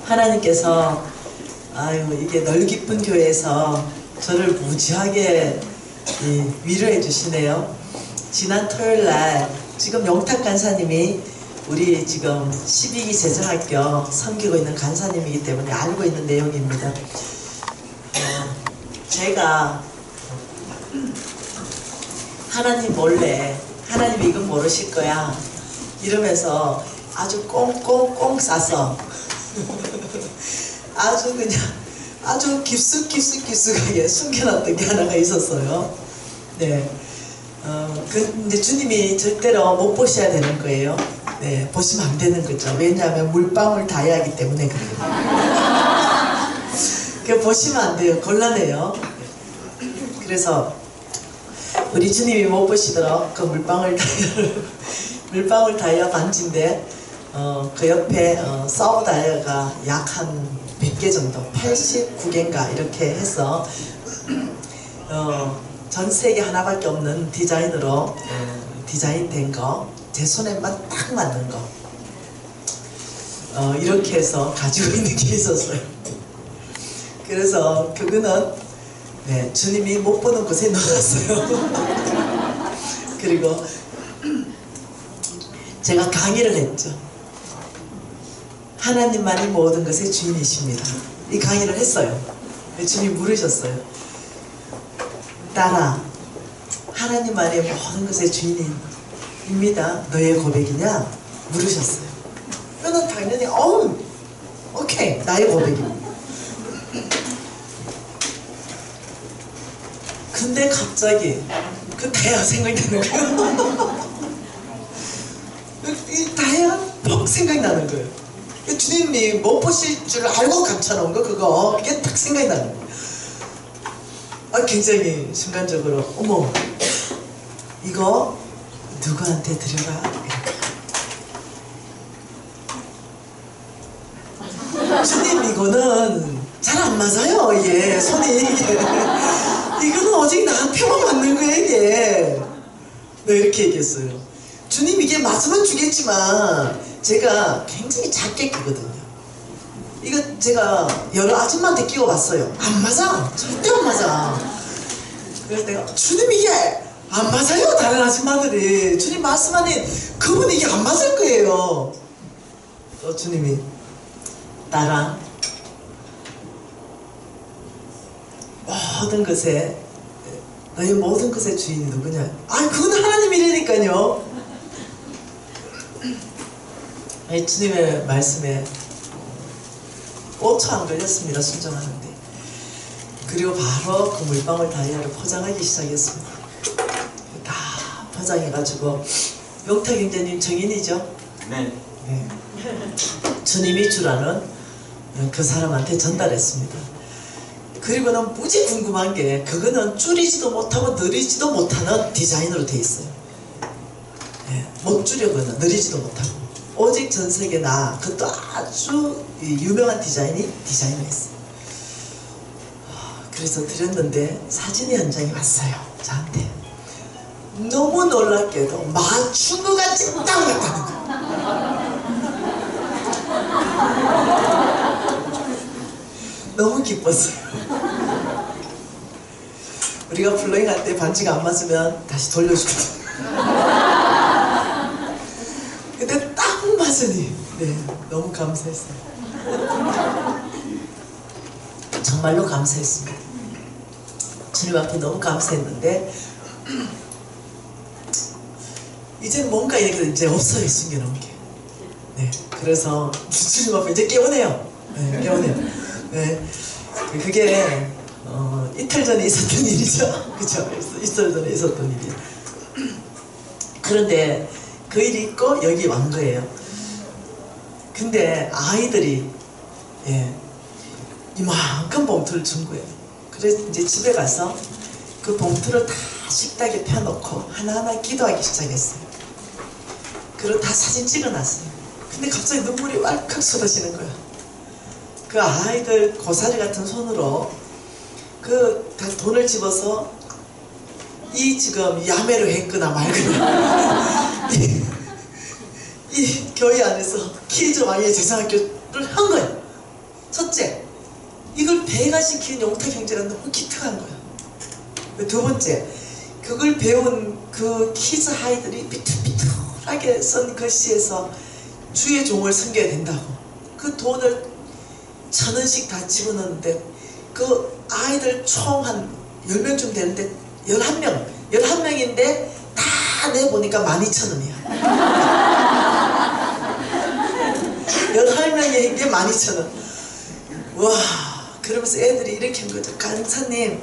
하나님께서 이게 널기쁜 교회에서 저를 무지하게 위로해 주시네요. 지난 토요일날 지금 용탁 간사님이 우리 지금 12기 제자학교 섬기고 있는 간사님이기 때문에 알고 있는 내용입니다. 제가 하나님 몰래 하나님 이건 모르실 거야 이러면서 아주 꽁꽁꽁 싸서 아주 그냥 아주 깊숙하게 숨겨놨던 게 하나가 있었어요. 네. 근데 주님이 절대로 못 보셔야 되는 거예요. 네, 보시면 안 되는 거죠. 왜냐하면 물방울 다이아기 때문에 그래요. 그 보시면 안 돼요. 곤란해요. 그래서 우리 주님이 못 보시도록 그 물방울 다이아 반지인데 그 옆에 서브 다이아가 약 한 100개 정도, 89개인가 이렇게 해서 전 세계 하나밖에 없는 디자인으로 디자인된 거, 제 손에만 딱 맞는 거 이렇게 해서 가지고 있는 게 있었어요. 그래서 그거는 주님이 못 보는 곳에 넣어놨어요. 그리고 제가 강의를 했죠. 하나님만이 모든 것의 주인이십니다. 이 강의를 했어요. 주님 물으셨어요. 딸아, 하나님만이 모든 것의 주인입니다. 너의 고백이냐? 물으셨어요. 저는 당연히 오케이, 나의 고백입니다. 근데 갑자기 그 다이아 생각이 나는 거예요. 이 다이아 퍽 생각이 나는 거예요. 주님이 못 보실 줄 알고 감춰놓은 거 그거 그게 딱 생각이 나는 거예요. 굉장히 순간적으로 어머 이거 누구한테 드려라 주님 이거는 잘 안 맞아요. 이게 손이 이거는 오직 나한테만 맞는 거예요 이게. 네, 이렇게 얘기했어요. 주님 이게 맞으면 주겠지만 제가 굉장히 작게 끼거든요. 이거 제가 여러 아줌마한테 끼워 봤어요. 안 맞아. 절대 안 맞아. 그래서 내가 주님 이게 안 맞아요. 다른 아줌마들이 주님 말씀하니 그분 이게 안 맞을 거예요. 주님이 나랑 모든 것에 너의 모든 것의 주인이 누구냐? 그건 하나님이라니까요. 주님의 말씀에 5초 안 걸렸습니다. 순종하는데. 그리고 바로 그 물방울 다이아를 포장하기 시작했습니다. 다 포장해가지고 용탁 형제님 정인이죠? 네. 주님이 주라는 그 사람한테 전달했습니다. 그리고는 무지 궁금한 게 그거는 줄이지도 못하고 느리지도 못하는 디자인으로 돼 있어요. 못 줄여거나 느리지도 못하고 오직 전 세계 그것도 아주 유명한 디자인이 디자인했어요. 그래서 드렸는데 사진이 한 장이 왔어요. 저한테. 너무 놀랍게도 맞춘 것 같이 딱 맞다는 거예요. 너무 기뻤어요. 우리가 플로잉 할 때 반지가 안 맞으면 다시 돌려주거든요. 근데 딱 맞으니 너무 감사했어요. 정말로 감사했습니다. 주님 앞에 너무 감사했는데 이제는 뭔가 이제 없어요. 숨겨놓은 게. 그래서 주님 앞에 이제 깨우네요. 깨우네요. 그게 이틀 전에 있었던 일이죠. 그쵸? 이틀 전에 있었던 일이에요. 그런데 그 일이 있고 여기 완 거예요. 근데 아이들이 이만큼 봉투를 준 거예요. 그래서 이제 집에 가서 그 봉투를 다 식탁에 펴놓고 하나하나 기도하기 시작했어요. 그리고 다 사진 찍어놨어요. 근데 갑자기 눈물이 왈칵 쏟아지는 거야. 그 아이들 고사리 같은 손으로 그 돈을 집어서 이 지금 야매를 했거나 말거나 이 교회 안에서 키즈 왕의 제사학교를 한 거예요. 첫째, 이걸 배가시키는 용탁 형제가 너무 기특한 거야. 두 번째, 그걸 배운 그 키즈 아이들이 삐뚤삐뚤하게 쓴 글씨에서 주의 종을 섬겨야 된다고. 그 돈을 1,000원씩 다 집어넣는데 그 아이들 총 한 10명쯤 되는데 11명인데 다 내보니까 12,000원이야. 11명에 12,000원. 와, 그러면서 애들이 이렇게 한 거죠. 강사님,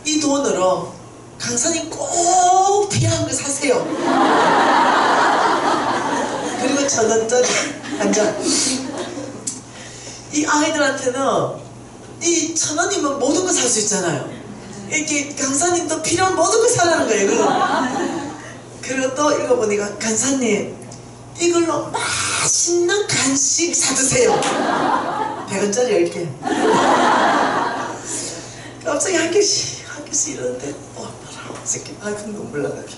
이 돈으로 강사님 꼭 필요한 거 사세요. 그리고 1,000원짜리 한 장. 이 아이들한테는 이 1,000원이면 모든 거 살 수 있잖아요. 이렇게 강사님도 필요한 모든 걸 사라는 거예요. 그리고 또 읽어보니까 강사님, 이걸로 맛있는 간식 사드세요. 100원짜리 10개. 갑자기 한 개씩 이러는데 뭐라 새끼 그 눈물 나가게.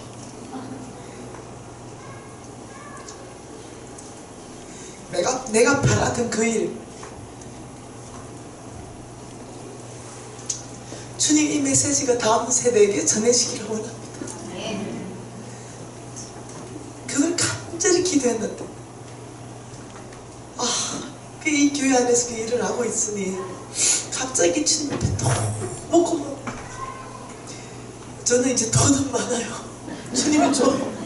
내가 바라던 그 일, 주님 이 메시지가 다음 세대에게 전해지기를 원합니다. 그걸 간절히 기도했는데 이 교회 안에서 그 일을 하고 있으니 갑자기 주님 앞에 너무 고마워. 저는 이제 돈은 많아요. 주님이 좀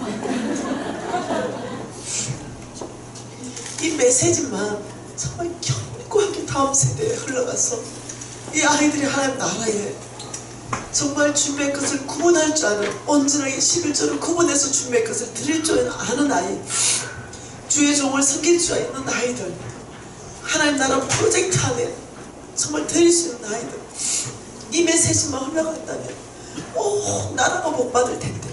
이 메시지만 정말 견고하게 다음 세대에 흘러가서 이 아이들이 하나님 나라에 정말 주님의 것을 구분할 줄 아는, 온전하게 11조를 구분해서 주님의 것을 드릴 줄 아는 아이, 주의 종을 섬길 줄 아는 아이들, 하나님 나라 프로젝트 안에 정말 드릴 수 있는 아이들, 이 메시지만 흘러간다면 오, 나라가 복 받을 텐데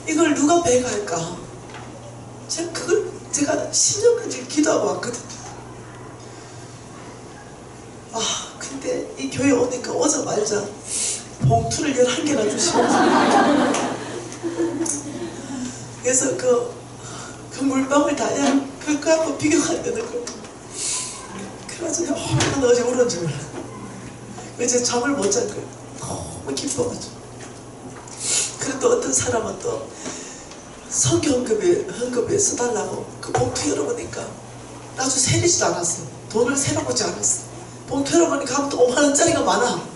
이걸 누가 배가할까? 제가 10년까지 기도하고 왔거든요. 근데 이 교회 오니까 오자마자 봉투를 11개나 주시고 그래서 그 물방울 다냐 그거 한번 비교하게 되는 거예요. 그래가지고 얼마나 어제 울었는지 몰라. 이제 잠을 못 잘 거예요. 너무 기뻐가지고. 그리고 또 어떤 사람은 또 선교 헌금에 써달라고 그 봉투 열어보니까 아주 세리지도 않았어. 돈을 세려보지 않았어. 봉투 열어보니까 아무튼 5만원짜리가 많아.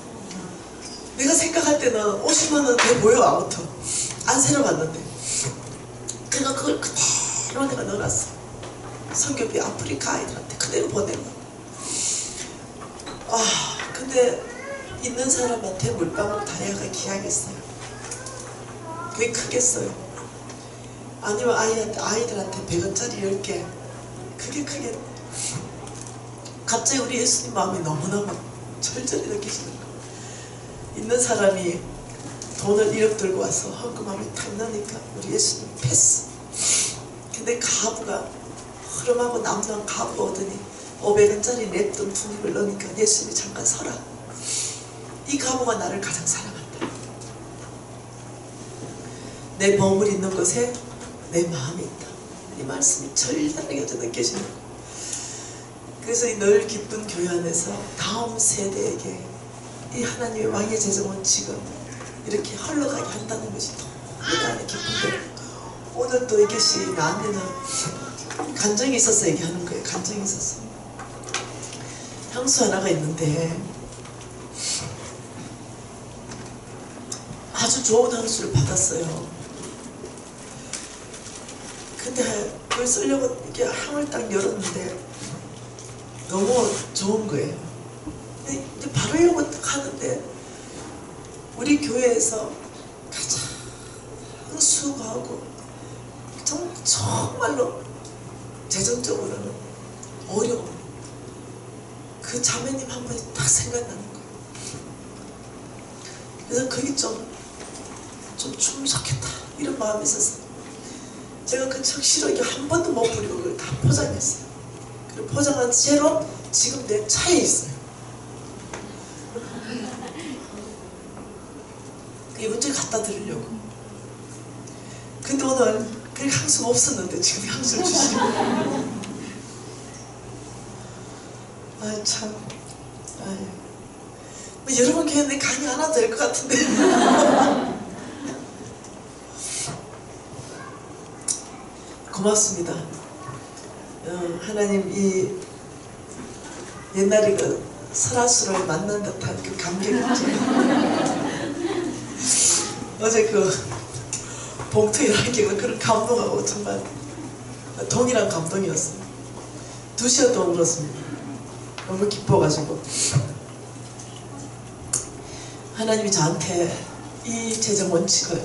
내가 생각할 때는 50만원 돼 보여. 아무튼 안 세려봤는데 내가 그걸 그대로 내가 넣어놨어. 선교비 아프리카 아이들한테 그대로 보내고. 근데 있는 사람한테 물방울 다이아가 귀하겠어요. 그게 크겠어요. 아니면 아이들한테 100원짜리 10개, 그게 크겠네. 갑자기 우리 예수님 마음이 너무너무 절절히 느껴지는 거예요. 있는 사람이 돈을 1억 들고 와서 헌금함에 탁 넣으니까 우리 예수님 패스. 근데 가부가 흐름하고 남는 가부가 오더니 500원짜리 냈던 분입을 넣으니까 예수님이 잠깐 서라. 이 가부가 나를 가장 사랑한다. 내 보물 있는 곳에 내 마음이 있다. 이 말씀이 절절하게 느껴지는 거예요. 그래서 이 늘 기쁜 교회 안에서 다음 세대에게 이 하나님의 왕의 재정은 지금 이렇게 흘러가게 한다는 것이 너무 기쁜데, 오늘 또 이것이 나한테는 간정이 있어서 얘기하는 거예요. 간정이 있어서. 향수 하나가 있는데 아주 좋은 향수를 받았어요. 근데 그걸 쓰려고 이렇게 향을 딱 열었는데 너무 좋은 거예요. 근데 이제 바르려고 하는데 우리 교회에서 가장 수고하고 정말로 재정적으로는 어려운 그 자매님 한 분이 딱 생각나는 거예요. 그래서 그게 좀 좋겠다 이런 마음이 있었어요. 제가 그 적시로 이게 한 번도 못 버리고 그걸 다 포장했어요. 그리고 포장한 채로 지금 내 차에 있어요. 이번 주에 갖다 드리려고. 근데 오늘 그 향수가 없었는데 지금 향수를 주시고 아 참. 아유. 뭐 여러분 걔네 강의 안 와도 될 것 같은데. 고맙습니다. 하나님 이 옛날에 그 설화수를 만난 듯한 그 감격이 있죠. 어제 그 봉투 일하기가 그런 감동하고 정말 동일한 감동이었어요. 2시간 동안 울었습니다. 너무 기뻐가지고 하나님이 저한테 이 재정 원칙을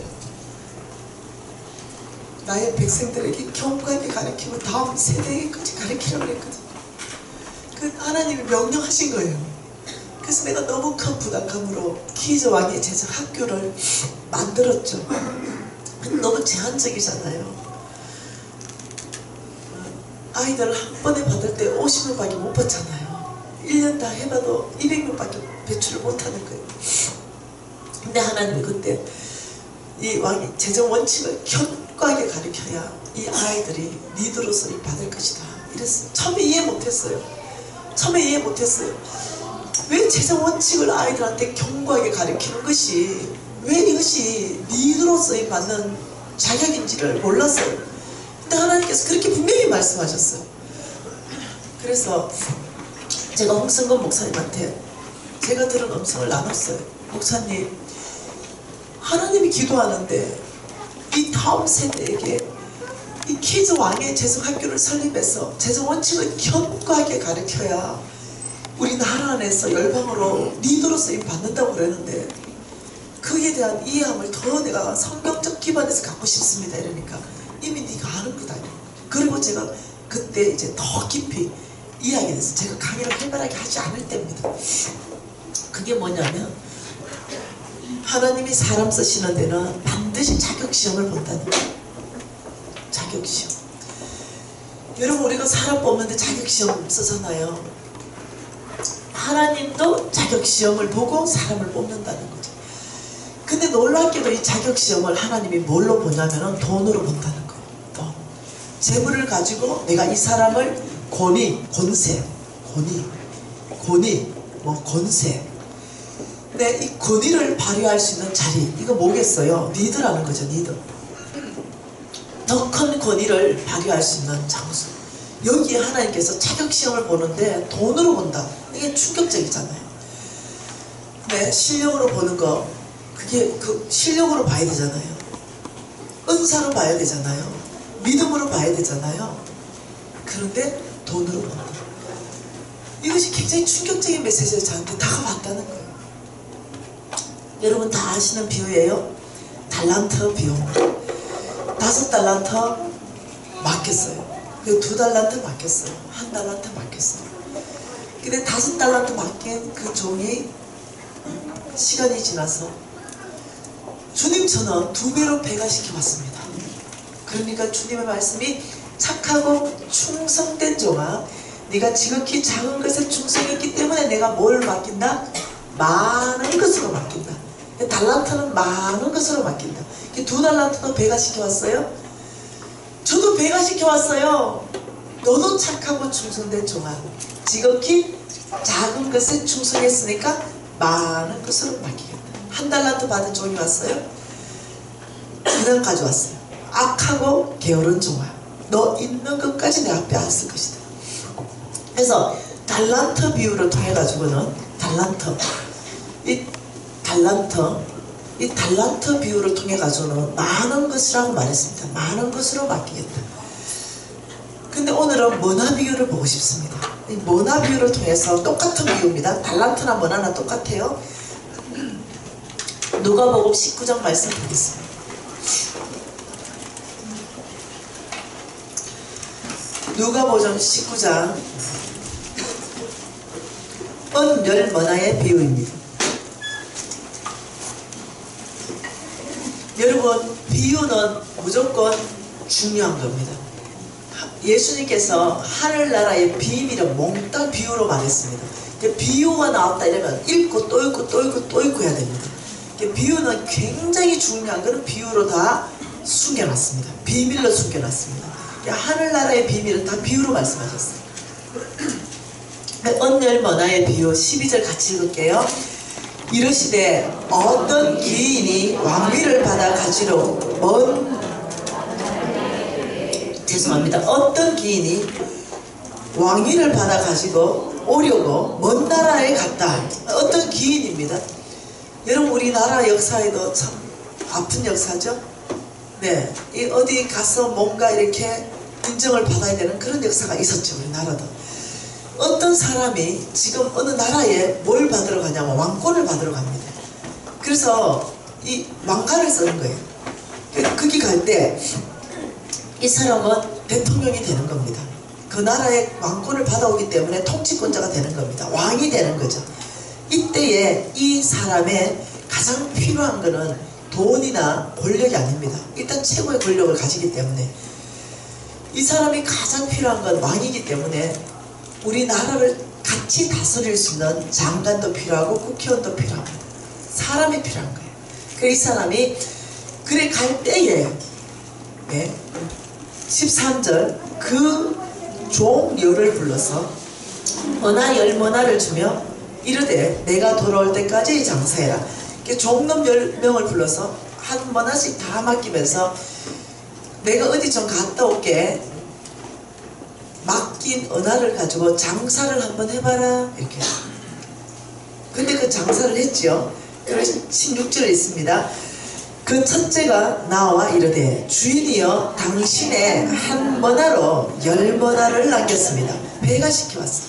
나의 백성들에게 견고하게 가르치고 다음 세대에까지 가르치라고 그랬거든요. 그 하나님이 명령하신 거예요. 그래서 내가 너무 큰 부담감으로 기저왕의 재정 학교를 만들었죠. 너무 제한적이잖아요. 아이들 한 번에 받을 때 50명밖에 못 받잖아요. 1년 다 해봐도 200명밖에 배출을 못하는 거예요. 근데 하나님이 그때 이 왕의 재정 원칙을 견고하게 가르쳐야 이 아이들이 리더로서 받을 것이다 이랬어요. 처음에 이해 못했어요. 왜 재정 원칙을 아이들한테 견고하게 가르치는 것이 왜 이것이 리더로서의 받는 자격인지를 몰랐어요. 근데 하나님께서 그렇게 분명히 말씀하셨어요. 그래서 제가 홍성건 목사님한테 제가 들은 음성을 나눴어요. 목사님, 하나님이 기도하는데 이 다음 세대에게 이 키즈 왕의 재정 학교를 설립해서 재정 원칙을 견고하게 가르쳐야 우리 나라 안에서 열방으로 리더로 쓰임 받는다고 그러는데 그에 대한 이해함을 더 내가 성경적 기반에서 갖고 싶습니다. 이러니까 이미 네가 아는구나. 그리고 제가 그때 이제 더 깊이 이해하게 됐어요. 제가 강의를 활발하게 하지 않을 때입니다. 그게 뭐냐면 하나님이 사람 쓰시는 데는 반드시 자격시험을 본다는 거예요. 자격시험. 여러분 우리가 사람 뽑는데 자격시험 쓰잖아요. 하나님도 자격시험을 보고 사람을 뽑는다는 거죠. 근데 놀랍게도 이 자격시험을 하나님이 뭘로 보냐면 돈으로 본다는 거예요. 돈. 재물을 가지고 내가 이 사람을 권위, 권세, 권세. 근데 이 권위를 발휘할 수 있는 자리, 이거 뭐겠어요? 리더라는 거죠, 리더. 더 큰 권위를 발휘할 수 있는 장소. 여기에 하나님께서 자격시험을 보는데 돈으로 본다. 이게 충격적이잖아요. 근데 실력으로 보는 거, 그게 그 실력으로 봐야 되잖아요. 은사로 봐야 되잖아요. 믿음으로 봐야 되잖아요. 그런데 돈으로 본다. 이것이 굉장히 충격적인 메시지를 저한테 다가왔다는 거예요. 여러분 다 아시는 비유예요. 달란트 비유. 5달란트 맡겼어요. 그 2달란트 맡겼어요. 1달란트 맡겼어요. 근데 5달란트 맡긴 그 종이 시간이 지나서 주님 저는 2배로 배가시켜 왔습니다. 그러니까 주님의 말씀이 착하고 충성된 종아, 네가 지극히 작은 것에 충성했기 때문에 내가 뭘 맡긴다? 많은 것으로 맡긴다. 달란트는 많은 것으로 맡긴다. 2달란트도 배가시켜 왔어요. 저도 배가시켜 왔어요. 너도 착하고 충성된 종아, 지극히 작은 것에 충성했으니까 많은 것으로 맡기겠다. 1달란트 받은 종이 왔어요. 그냥 가져왔어요. 악하고 게으른 종아, 너 있는 것까지 내 앞에 안 쓸 것이다. 그래서 달란트 비유를 통해 가지고는 이 달란트 비유를 통해 가지고는 많은 것이라고 말했습니다. 많은 것으로 맡기겠다. 근데 오늘은 머나 비유를 보고 싶습니다. 이 머나 비유를 통해서 똑같은 비유입니다. 달란트나 머나나 똑같아요. 누가복음 19장 말씀 보겠습니다. 누가복음 19장 은멸 머나의 비유입니다. 여러분 비유는 무조건 중요한 겁니다. 예수님께서 하늘나라의 비밀을 몽땅 비유로 말했습니다. 비유가 나왔다 이러면 읽고 또 읽고 또 읽고 또 읽고 해야 됩니다. 비유는 굉장히 중요한 것은 비유로 다 숨겨놨습니다. 비밀로 숨겨놨습니다. 하늘나라의 비밀은 다 비유로 말씀하셨어요. 언열머나의 비유 12절 같이 읽을게요. 이르시되 어떤 기인이 왕위를 받아 가지러 어떤 기인이 왕위를 받아 가지고 오려고 먼 나라에 갔다. 어떤 기인입니다. 여러분 우리나라 역사에도 참 아픈 역사죠. 네, 이 어디 가서 뭔가 이렇게 인정을 받아야 되는 그런 역사가 있었죠. 우리나라도. 어떤 사람이 지금 어느 나라에 뭘 받으러 가냐면 왕권을 받으러 갑니다. 그래서 이 왕가를 쓰는 거예요. 거기 갈 때 이 사람은 대통령이 되는 겁니다. 그 나라의 왕권을 받아오기 때문에 통치권자가 되는 겁니다. 왕이 되는 거죠. 이때에 이 사람의 가장 필요한 것은 돈이나 권력이 아닙니다. 일단 최고의 권력을 가지기 때문에 이 사람이 가장 필요한 건 왕이기 때문에 우리나라를 같이 다스릴 수 있는 장관도 필요하고 국회의원도 필요합니다. 사람이 필요한 거예요. 그래서 이 사람이 그래 갈 때에 13절 그 종려를 불러서 머나 10머나를 주며 이르되 내가 돌아올 때까지 장사해라. 종놈 10명을 불러서 한 머나씩 다 맡기면서 내가 어디 좀 갔다 올게. 맡긴 은하를 가지고 장사를 한번 해봐라. 이렇게. 근데 그 장사를 했죠. 그래서 16절에 있습니다. 그 첫째가 나와 이르되 주인이여 당신의 한 머나로 10머나를 남겼습니다. 배가 시켜왔어.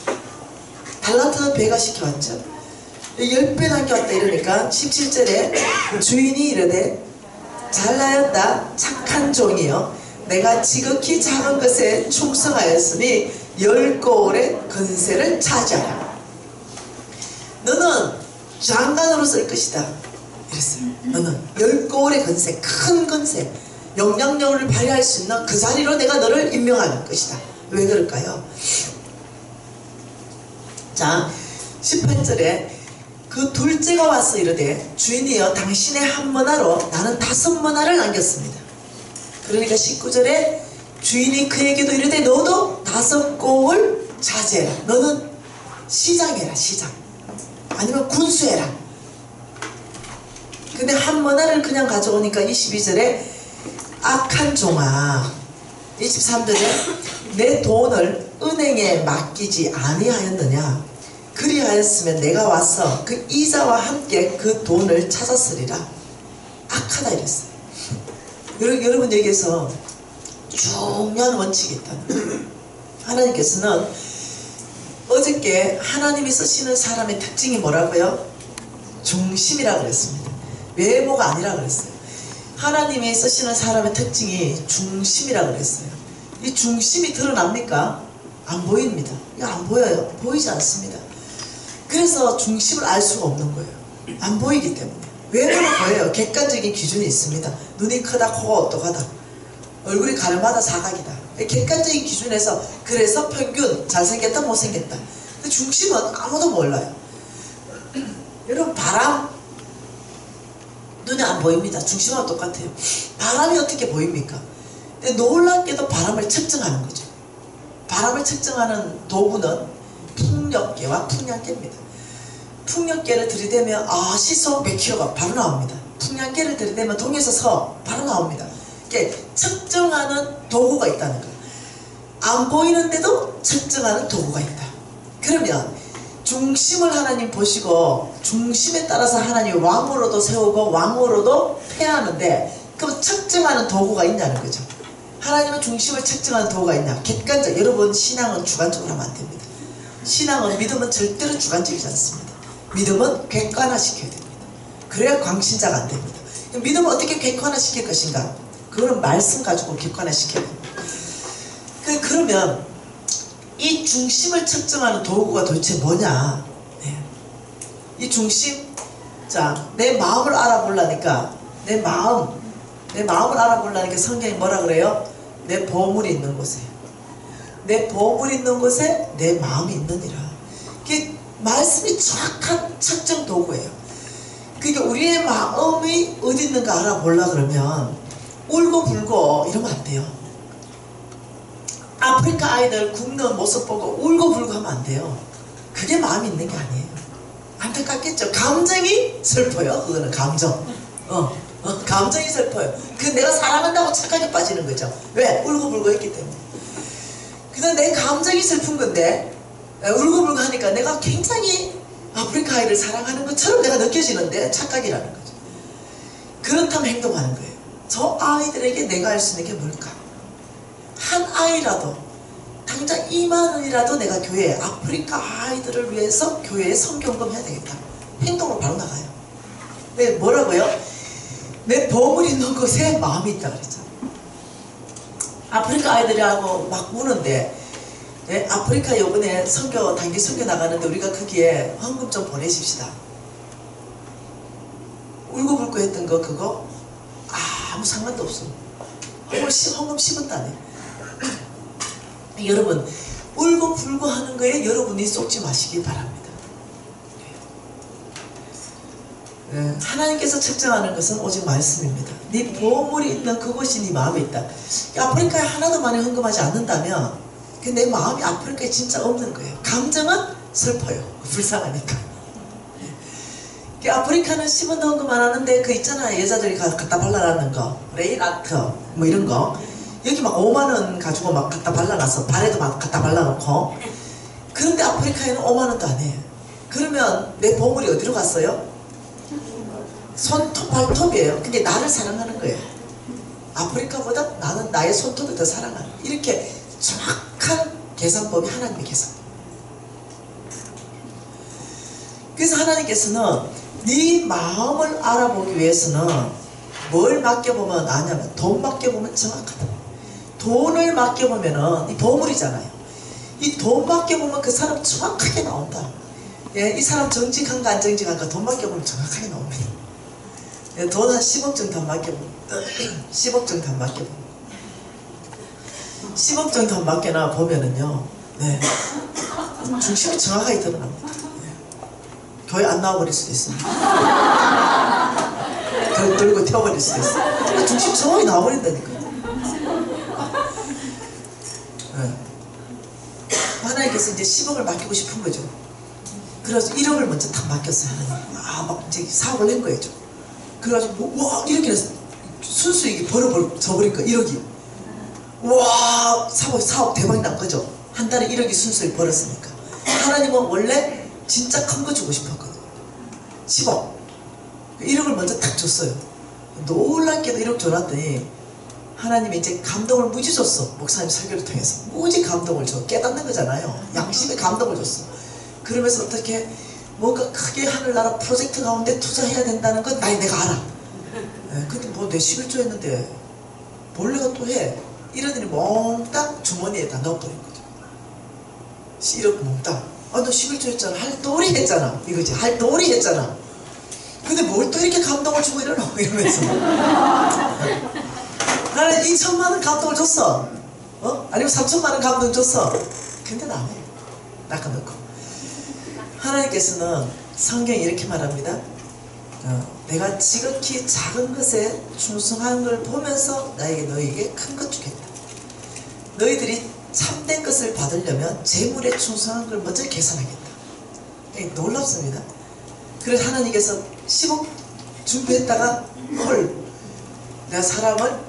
달란트는 배가 시켜왔죠. 10배 남겨왔다 이러니까 17절에 주인이 이르되 잘하였다 착한 종이여 내가 지극히 작은 것에 충성하였으니 10고을의 건세를 차지하라. 너는 장관으로 쓸 것이다 이랬어요. 너는 10고을의 건세, 큰 건세, 영향력을 발휘할 수 있는 그 자리로 내가 너를 임명할 것이다. 왜 그럴까요? 자 18절에 그 둘째가 와서 이르되 주인이여 당신의 한 머나로 나는 5머나를 남겼습니다. 그러니까 19절에 주인이 그에게도 이르되 너도 5고을 차지해라. 너는 시장해라. 시장 아니면 군수해라. 근데 한 머나를 그냥 가져오니까 22절에 악한 종아 23절에 내 돈을 은행에 맡기지 아니하였느냐 그리하였으면 내가 와서 그 이자와 함께 그 돈을 찾았으리라. 악하다 이랬어요. 여러분 여기에서 중요한 원칙이 있다. 하나님께서는 어저께 하나님이 쓰시는 사람의 특징이 뭐라고요? 중심이라고 그랬습니다. 외모가 아니라고 그랬어요. 하나님이 쓰시는 사람의 특징이 중심이라고 그랬어요. 이 중심이 드러납니까? 안 보입니다. 이거 안 보여요. 보이지 않습니다. 그래서 중심을 알 수가 없는 거예요. 안 보이기 때문에. 외모는 보여요. 객관적인 기준이 있습니다. 눈이 크다, 코가 오똑하다, 얼굴이 가르마다 사각이다. 객관적인 기준에서 그래서 평균 잘생겼다 못생겼다. 근데 중심은 아무도 몰라요. 여러분 바람 눈에 안 보입니다. 중심하고 똑같아요. 바람이 어떻게 보입니까? 근데 놀랍게도 바람을 측정하는 거죠. 바람을 측정하는 도구는 풍력계와 풍량계입니다. 풍력계를 들이대면 시속 100km가 바로 나옵니다. 풍량계를 들이대면 동에서 서 바로 나옵니다. 이게 측정하는 도구가 있다는 거예요. 안 보이는데도 측정하는 도구가 있다. 그러면 중심을 하나님 보시고 중심에 따라서 하나님 왕으로도 세우고 왕으로도 폐하는데 그럼 측정하는 도구가 있냐는 거죠. 하나님은 중심을 측정하는 도구가 있냐? 객관적. 여러분 신앙은 주관적으로 하면 안 됩니다. 신앙은 믿음은 절대로 주관적이지 않습니다. 믿음은 객관화시켜야 됩니다. 그래야 광신자가 안 됩니다. 믿음을 어떻게 객관화시킬 것인가? 그거는 말씀 가지고 객관화시켜야 됩니다. 그러면 이 중심을 측정하는 도구가 도대체 뭐냐? 네. 이 중심, 자, 내 마음을 알아보려니까 내 마음을 알아보려니까 성경이 뭐라 그래요? 내 보물이 있는 곳에, 내 보물이 있는 곳에 내 마음이 있느니라. 이게 말씀이 정확한 측정 도구예요. 그러니까 우리의 마음이 어디 있는가 알아보려고 그러면 울고불고 이러면 안 돼요. 아프리카 아이들 굶는 모습 보고 울고불고 하면 안 돼요. 그게 마음이 있는 게 아니에요. 안타깝겠죠. 감정이 슬퍼요. 그거는 감정. 감정이 슬퍼요. 그 내가 사랑한다고 착하게 빠지는 거죠. 왜? 울고불고 했기 때문에. 근데 내 감정이 슬픈 건데 울고불고 하니까 내가 굉장히 아프리카 아이를 사랑하는 것처럼 내가 느껴지는데 착각이라는 거죠. 그렇다면 행동하는 거예요. 저 아이들에게 내가 할 수 있는 게 뭘까? 한 아이라도 당장 2만 원이라도 내가 교회에 아프리카 아이들을 위해서 교회에 성경금 해야 되겠다. 행동으로 바로 나가요. 네, 뭐라고요? 내 보물이 있는 곳에 마음이 있다 그랬잖아. 아프리카 아이들이라고 막 우는데 네, 아프리카 요번에 단기 선교 나가는데 우리가 거기에 헌금 좀 보내십시다. 울고불고 했던 거 그거 아무 상관도 없어. 헌금 10원도 안 해. 여러분 울고불고 하는 거에 여러분이 쏟지 마시기 바랍니다. 네, 하나님께서 측정하는 것은 오직 말씀입니다. 네 보물이 있는 그곳이 네 마음에 있다. 아프리카에 하나도 많이 헌금하지 않는다면 내 마음이 아프리카에 진짜 없는 거예요. 감정은 슬퍼요. 불쌍하니까. 아프리카는 10원도 헌금 안 하는데 그 있잖아요. 여자들이 갖다 발라놨는 거 레일 아트 뭐 이런 거 여기 막 5만원 가지고 막 갖다 발라놨어. 발에도 막 갖다 발라놓고. 그런데 아프리카에는 5만원도 안 해. 그러면 내 보물이 어디로 갔어요? 손톱, 발톱이에요. 근데 나를 사랑하는 거예요. 아프리카보다 나는 나의 손톱을 더 사랑하는 거예요. 이렇게 정확한 계산법이 하나님의 계산법. 그래서 하나님께서는 네 마음을 알아보기 위해서는 뭘 맡겨보면 아냐면 돈 맡겨보면 정확하다. 돈을 맡겨보면은 이 보물이잖아요. 이 돈 맡겨보면 그 사람 정확하게 나온다. 예, 이 사람 정직한가 안 정직한가 돈 맡겨보면 정확하게 나옵니다. 예, 돈 한 10억 정도 맡겨보면 10억 정도 맡겨보면 10억 정도 맡겨나 보면은요 네, 중심이 정확하게 드러납니다. 예, 교회 안 나와버릴 수도 있습니다. 들고 튀어버릴 수도 있어요. 중심 정확히 나와버린다니까요. 네. 하나님께서 이제 10억을 맡기고 싶은 거죠. 그래서 1억을 먼저 딱 맡겼어요. 하나님. 막 이제 사업을 낸 거예요. 그래가지고 와 이렇게 순수익이 벌어버린 거 1억이. 와 사업 대박이 난 거죠. 한 달에 1억이 순수익 벌었으니까. 하나님은 원래 진짜 큰 거 주고 싶었거든요. 10억. 1억을 먼저 딱 줬어요. 놀랍게도 1억 줘놨더니 하나님이 이제 감동을 무지 줬어. 목사님 설교를 통해서 무지 감동을 줘. 깨닫는 거잖아요. 양심의 감동을 줬어. 그러면서 어떻게 뭔가 크게 하늘나라 프로젝트 가운데 투자해야 된다는 건 내가 알아. 네, 근데 뭐 내 11조 했는데 뭘 내가 또 해. 이러더니 몽땅 주머니에 다 넣어버린 거죠. 1억 몽땅. 너 11조 했잖아. 할도리 했잖아. 이거지. 할도리 했잖아. 근데 뭘 또 이렇게 감동을 주고 이러노? 이러면서. 나는 2천만 원 감동을 줬어. 아니면 3천만 원 감동 줬어. 근데 나 안 해. 낚아놓고. 하나님께서는 성경에 이렇게 말합니다. 내가 지극히 작은 것에 충성한 걸 보면서 너희에게 큰 것 주겠다. 너희들이 참된 것을 받으려면 재물에 충성한 걸 먼저 계산하겠다. 놀랍습니다. 그래서 하나님께서 10억 준비했다가 헐 내가 사람을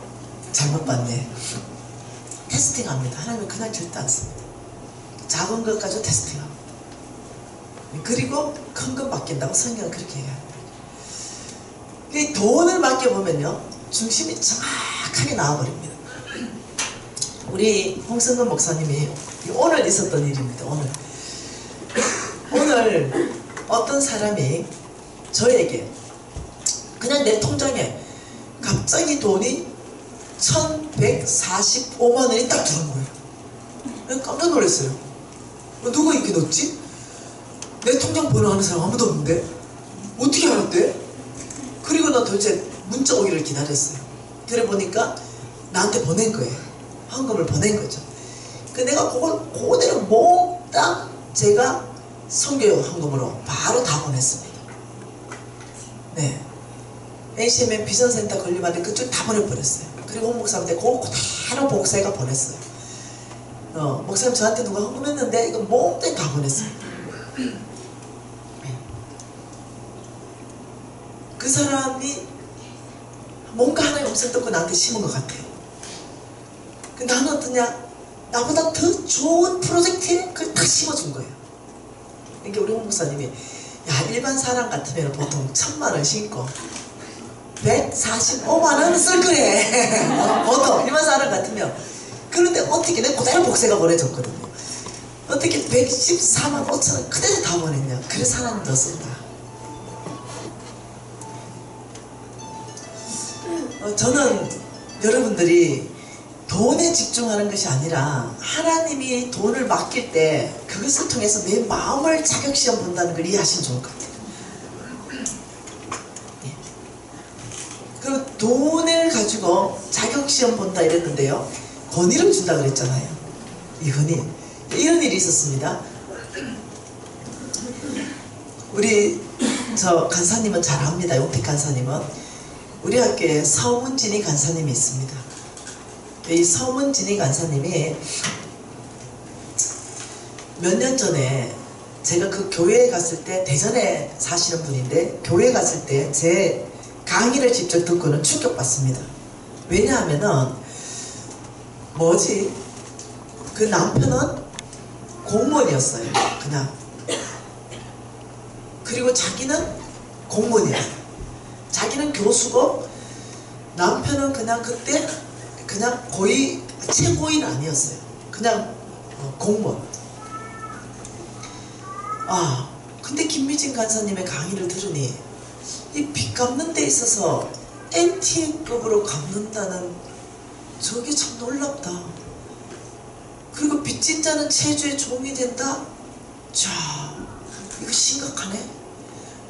잘못 봤네. 테스팅합니다. 하나님은 그냥 절대 안 씁니다. 작은 것 가지고 테스팅합니다. 그리고 큰 것 맡긴다고 성경은 그렇게 얘기합니다. 이 돈을 맡겨보면요 중심이 정확하게 나와버립니다. 우리 홍성근 목사님이 오늘 있었던 일입니다. 오늘 어떤 사람이 저에게 그냥 내 통장에 갑자기 돈이 1145만 원이 딱 들어온 거예요. 깜짝 놀랐어요. 누가 이렇게 넣었지? 내 통장 번호 아는 사람 아무도 없는데 어떻게 알았대? 그리고 나 도대체 문자 오기를 기다렸어요. 그래 보니까 나한테 보낸 거예요. 헌금을 보낸 거죠. 그 내가 그대로 몽땅 제가 선교 헌금으로 바로 다 보냈습니다. 네. ACMN 비전센터 건립하는데 그쪽 다 보내버렸어요. 그리고 홍 목사한테 그대로 복사해가 보냈어요. 목사님 저한테 누가 헌금했는데 이거 몽땅 다 보냈어요. 그 사람이 뭔가 하나의 음성을 듣고 나한테 심은 것 같아요. 근데 나는 어떠냐? 나보다 더 좋은 프로젝트에 그걸 다 심어준 거예요. 그러니까 우리 홍 목사님이 야, 일반 사람 같으면 보통 1,000만 원 신고 145만 원 쓸 거래. 보통 일반 사람 같으면. 그런데 어떻게 내 그대로 복세가 보내줬거든요. 어떻게 114만 5천 원 그대로 다 보냈냐. 그래서 하나님 넣었습니다. 저는 여러분들이 돈에 집중하는 것이 아니라 하나님이 돈을 맡길 때 그것을 통해서 내 마음을 자격시험 본다는 걸 이해하시면 좋을 것 같아요. 그리고 돈을 가지고 자격시험 본다 이랬는데요, 권위를 준다 그랬잖아요. 이 권위. 이런 일이 있었습니다. 우리 저 간사님은 잘 압니다. 용택 간사님은. 우리 학교에 서문진이 간사님이 있습니다. 이 서문진이 간사님이 몇 년 전에 제가 그 교회에 갔을 때, 대전에 사시는 분인데 교회에 갔을 때 제 강의를 직접 듣고는 충격받습니다. 왜냐하면은 그 남편은 공무원이었어요. 그냥. 그리고 자기는 공무원이었어요. 자기는 교수고 남편은 그냥 그때 그냥 고위, 최고위는 아니었어요. 그냥 공무원. 근데 김미진 간사님의 강의를 들으니 이 빚 갚는 데 있어서 NTA급으로 갚는다는, 저게 참 놀랍다. 그리고 빚진 자는 체주의 종이 된다? 자, 이거 심각하네.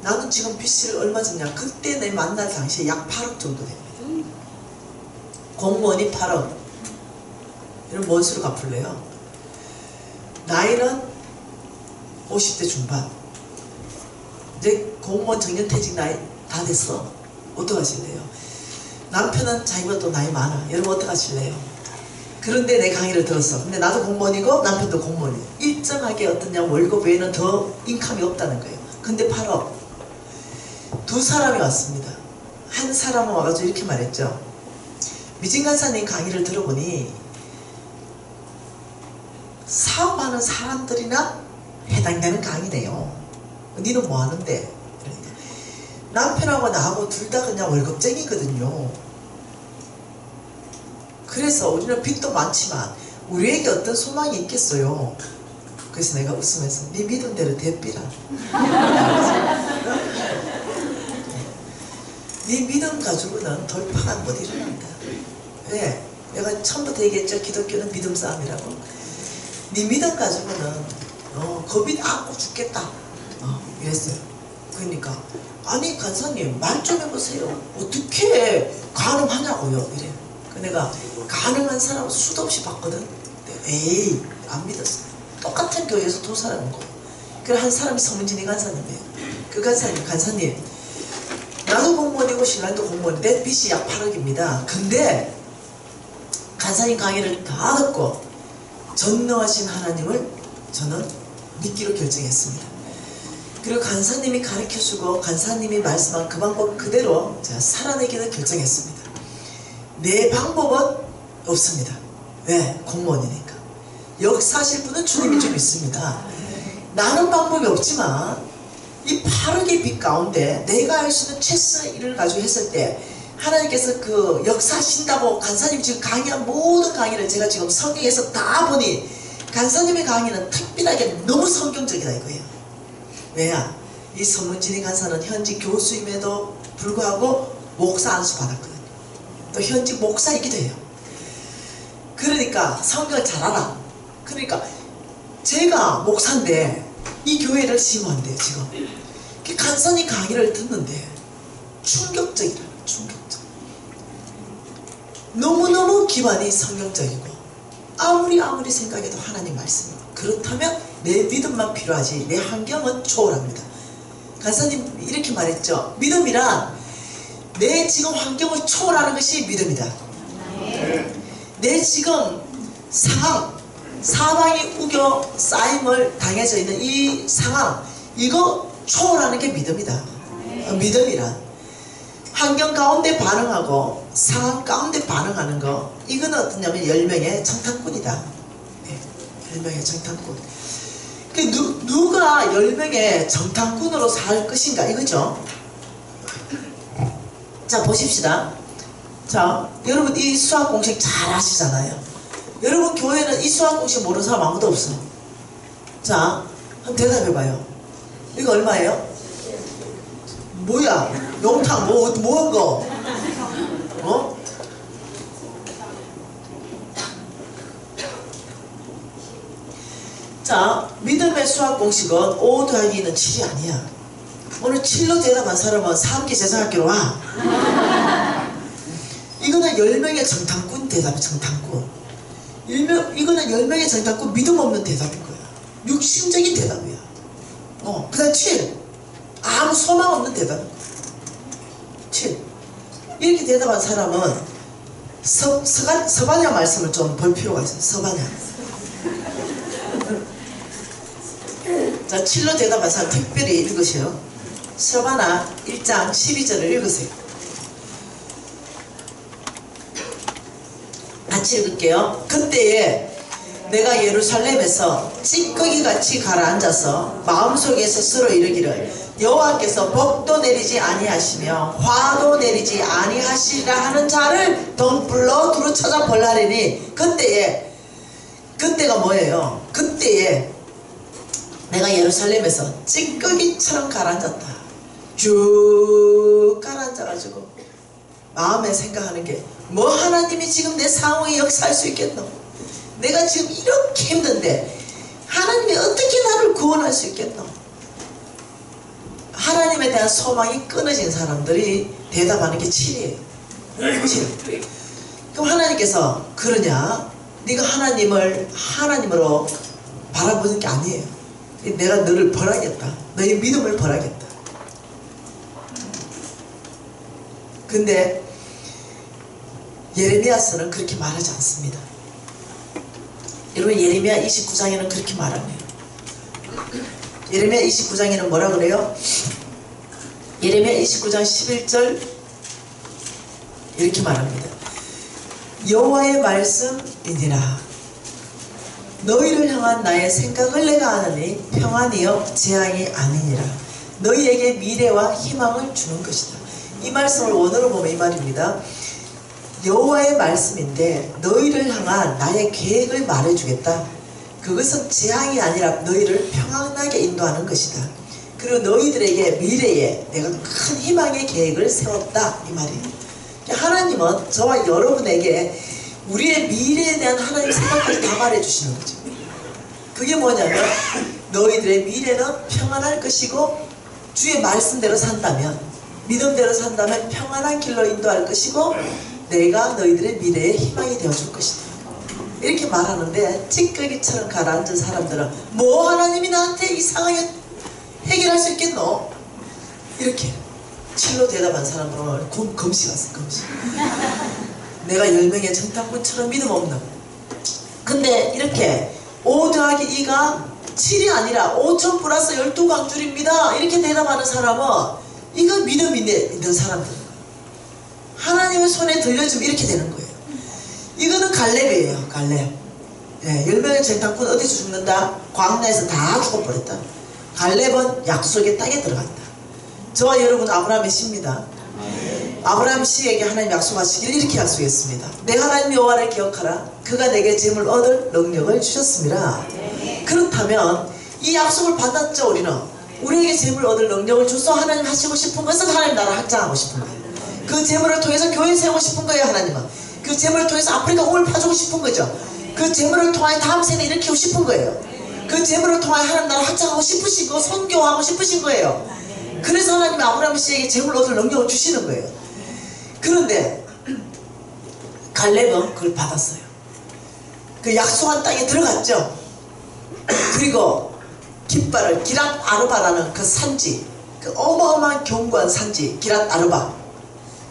나는 지금 빚을 얼마 졌냐. 그때 내 만날 당시에 약 8억 정도 됩니다. 공무원이 8억. 이런 뭔 수로 갚을래요? 나이는 50대 중반. 이제 공무원 정년퇴직 나이 다 됐어. 어떡하실래요? 남편은 자기보다 또 나이 많아. 여러분 어떡하실래요? 그런데 내 강의를 들었어. 근데 나도 공무원이고 남편도 공무원이에요. 일정하게 어떠냐, 월급 외에는 더 인컴이 없다는 거예요. 근데 8억. 두 사람이 왔습니다. 한 사람은 와가지고 이렇게 말했죠. 미진 간사님 강의를 들어보니 사업하는 사람들이나 해당되는 강의네요. 니는 뭐 하는데? 그러니까 남편하고 나하고 둘 다 그냥 월급쟁이거든요. 그래서 우리는 빚도 많지만 우리에게 어떤 소망이 있겠어요. 그래서 내가 웃으면서 네 믿은 대로 대비라. 네 믿음 가지고는 돌파가 못 일어난다. 왜? 내가 처음부터 얘기했죠. 기독교는 믿음 싸움이라고. 네 믿음 가지고는 겁이 나고 죽겠다. 이랬어요. 그러니까 아니 간사님 말 좀 해보세요. 어떻게 가능하냐고요. 이래. 내가 가능한 사람은 수도 없이 봤거든. 에이 안 믿었어. 똑같은 교회에서 두 사람 온 거. 그래 한 사람이 서문진이 간사님이에요. 그 간사님 나도 공무원이고 신랑도 공무원인데 내 빚이 약 8억입니다. 근데 간사님 강의를 다 듣고 전능하신 하나님을 저는 믿기로 결정했습니다. 그리고 간사님이 가르쳐주고 간사님이 말씀한 그 방법 그대로 제가 살아내기를 결정했습니다. 내 방법은 없습니다. 왜? 공무원이니까. 역사하실 분은 주님이 좀 있습니다. 나는 방법이 없지만 이 8억의 빚 가운데 내가 할 수 있는 최선의 일을 가지고 했을 때 하나님께서 그 역사하신다고 간사님이 지금 강의한 모든 강의를 제가 지금 성경에서 다 보니 간사님의 강의는 특별하게 너무 성경적이다 이거예요. 왜냐? 이 서문진이 간사는 현직 교수임에도 불구하고 목사 안수 받았거든요. 또 현직 목사이기도 해요. 그러니까 성경을 잘 알아. 그러니까 제가 목사인데 이 교회를 심어한대요 지금. 간사님 강의를 듣는데 충격적이라는 충격적. 너무너무 기반이 성경적이고 아무리 생각해도 하나님 말씀이고, 그렇다면 내 믿음만 필요하지 내 환경은 초월합니다. 간사님 이렇게 말했죠. 믿음이란 내 지금 환경을 초월하는 것이 믿음이다. 내 지금 상황, 사방이 우겨 쌓임을 당해져 있는 이 상황, 이거 초월하는 게 믿음이다. 믿음이란 환경 가운데 반응하고 상황 가운데 반응하는 거, 이건 어떠냐면 열명의 정탐꾼이다. 네, 열명의 정탐꾼. 누가 열명의 정탐꾼으로 살 것인가 이거죠. 자, 보십시다. 자, 여러분 이 수학 공식 잘 아시잖아요. 여러분 교회는 이 수학 공식 모르는 사람 아무도 없어. 자, 한번 대답해봐요. 이거 얼마예요? 뭐야? 용탕 뭐한 거? 어? 자, 믿음의 수학 공식은 5 더하기 2는 7이 아니야. 오늘 7로 대답한 사람은 3기 제자학교로 와. 이거는 10명의 정탐꾼 대답이 정탐꾼. 이거는 10명의 정탐꾼 믿음 없는 대답인 거야. 육신적인 대답이야. 그 다음 7. 아무 소망 없는 대답인 거야. 7. 이렇게 대답한 사람은 서반야 말씀을 좀 볼 필요가 있어요. 서반야. 자, 7로 대답한 사람 특별히 읽으세요. 서반야 1장 12절을 읽으세요. 같이 읽을게요. 그때에 내가 예루살렘에서 찌꺼기같이 가라앉아서 마음속에 스스로 이르기를 여호와께서 복도 내리지 아니하시며 화도 내리지 아니하시리라 하는 자를 덩불로 두루 찾아 벌하리니, 그때가 뭐예요? 그때에 내가 예루살렘에서 찌꺼기처럼 가라앉았다. 쭉 가라앉아가지고 마음에 생각하는 게, 뭐 하나님이 지금 내 상황에 역사할 수 있겠노? 내가 지금 이렇게 힘든데 하나님이 어떻게 나를 구원할 수 있겠노? 하나님에 대한 소망이 끊어진 사람들이 대답하는 게 7이에요. 7. 그럼 하나님께서 그러냐? 네가 하나님을 하나님으로 바라보는 게 아니에요. 내가 너를 벌하겠다. 너의 믿음을 벌하겠다. 근데 예레미야서는 그렇게 말하지 않습니다. 여러분, 예레미야 29장에는 그렇게 말하네요. 예레미야 29장에는 뭐라 그래요? 예레미야 29장 11절 이렇게 말합니다. 여호와의 말씀이니라. 너희를 향한 나의 생각을 내가 아느니 평안이요 재앙이 아니니라. 너희에게 미래와 희망을 주는 것이다. 이 말씀을 원어로 보면 이 말입니다. 여호와의 말씀인데 너희를 향한 나의 계획을 말해주겠다. 그것은 재앙이 아니라 너희를 평안하게 인도하는 것이다. 그리고 너희들에게 미래에 내가 큰 희망의 계획을 세웠다. 이 말이에요. 하나님은 저와 여러분에게 우리의 미래에 대한 하나님의 생각까지 다 말해주시는 거죠. 그게 뭐냐면 너희들의 미래는 평안할 것이고 주의 말씀대로 산다면, 믿음대로 산다면 평안한 길로 인도할 것이고 내가 너희들의 미래에 희망이 되어줄 것이다. 이렇게 말하는데 찌꺼기처럼 가라앉은 사람들은 뭐 하나님이 나한테 이 상황에 해결할 수 있겠노? 이렇게 7로 대답한 사람들은 검시 갔어. 검시. 내가 10명의 정탐꾼처럼 믿음 없는. 근데 이렇게 5 더하기 2가 7이 아니라 5천 플러스 12광줄입니다. 이렇게 대답하는 사람은 이거 믿음 있는 사람들. 하나님의 손에 들려주면 이렇게 되는 거예요. 이거는 갈렙이에요. 갈렙. 예, 10명의 정탐꾼 어디서 죽는다? 광야에서 다 죽어버렸다. 갈렙은 약속의 땅에 들어간다. 저와 여러분 아브라함의 씨입니다. 아브라함 씨에게 하나님 약속하시길 이렇게 약속했습니다. 내 하나님 여호와를 기억하라. 그가 내게 재물 얻을 능력을 주셨습니다. 그렇다면 이 약속을 받았죠. 우리에게 재물 얻을 능력을 줘서 하나님 하시고 싶은 것은 하나님 나라 확장하고 싶은 거예요. 그 재물을 통해서 교회 세우고 싶은 거예요. 하나님은 그 재물을 통해서 아프리카 공을 파주고 싶은 거죠. 그 재물을 통하여 다음 세대 일으키고 싶은 거예요. 그 재물을 통하여 하나님 나라 확장하고 싶으신 거, 선교하고 싶으신 거예요. 그래서 하나님이 아브라함 씨에게 재물 얻을 능력을 주시는 거예요. 그런데 갈렙은 그걸 받았어요. 그 약속한 땅에 들어갔죠. 그리고 깃발을 기랏 아르바라는 그 산지, 그 어마어마한 견고한 산지 기랏 아르바,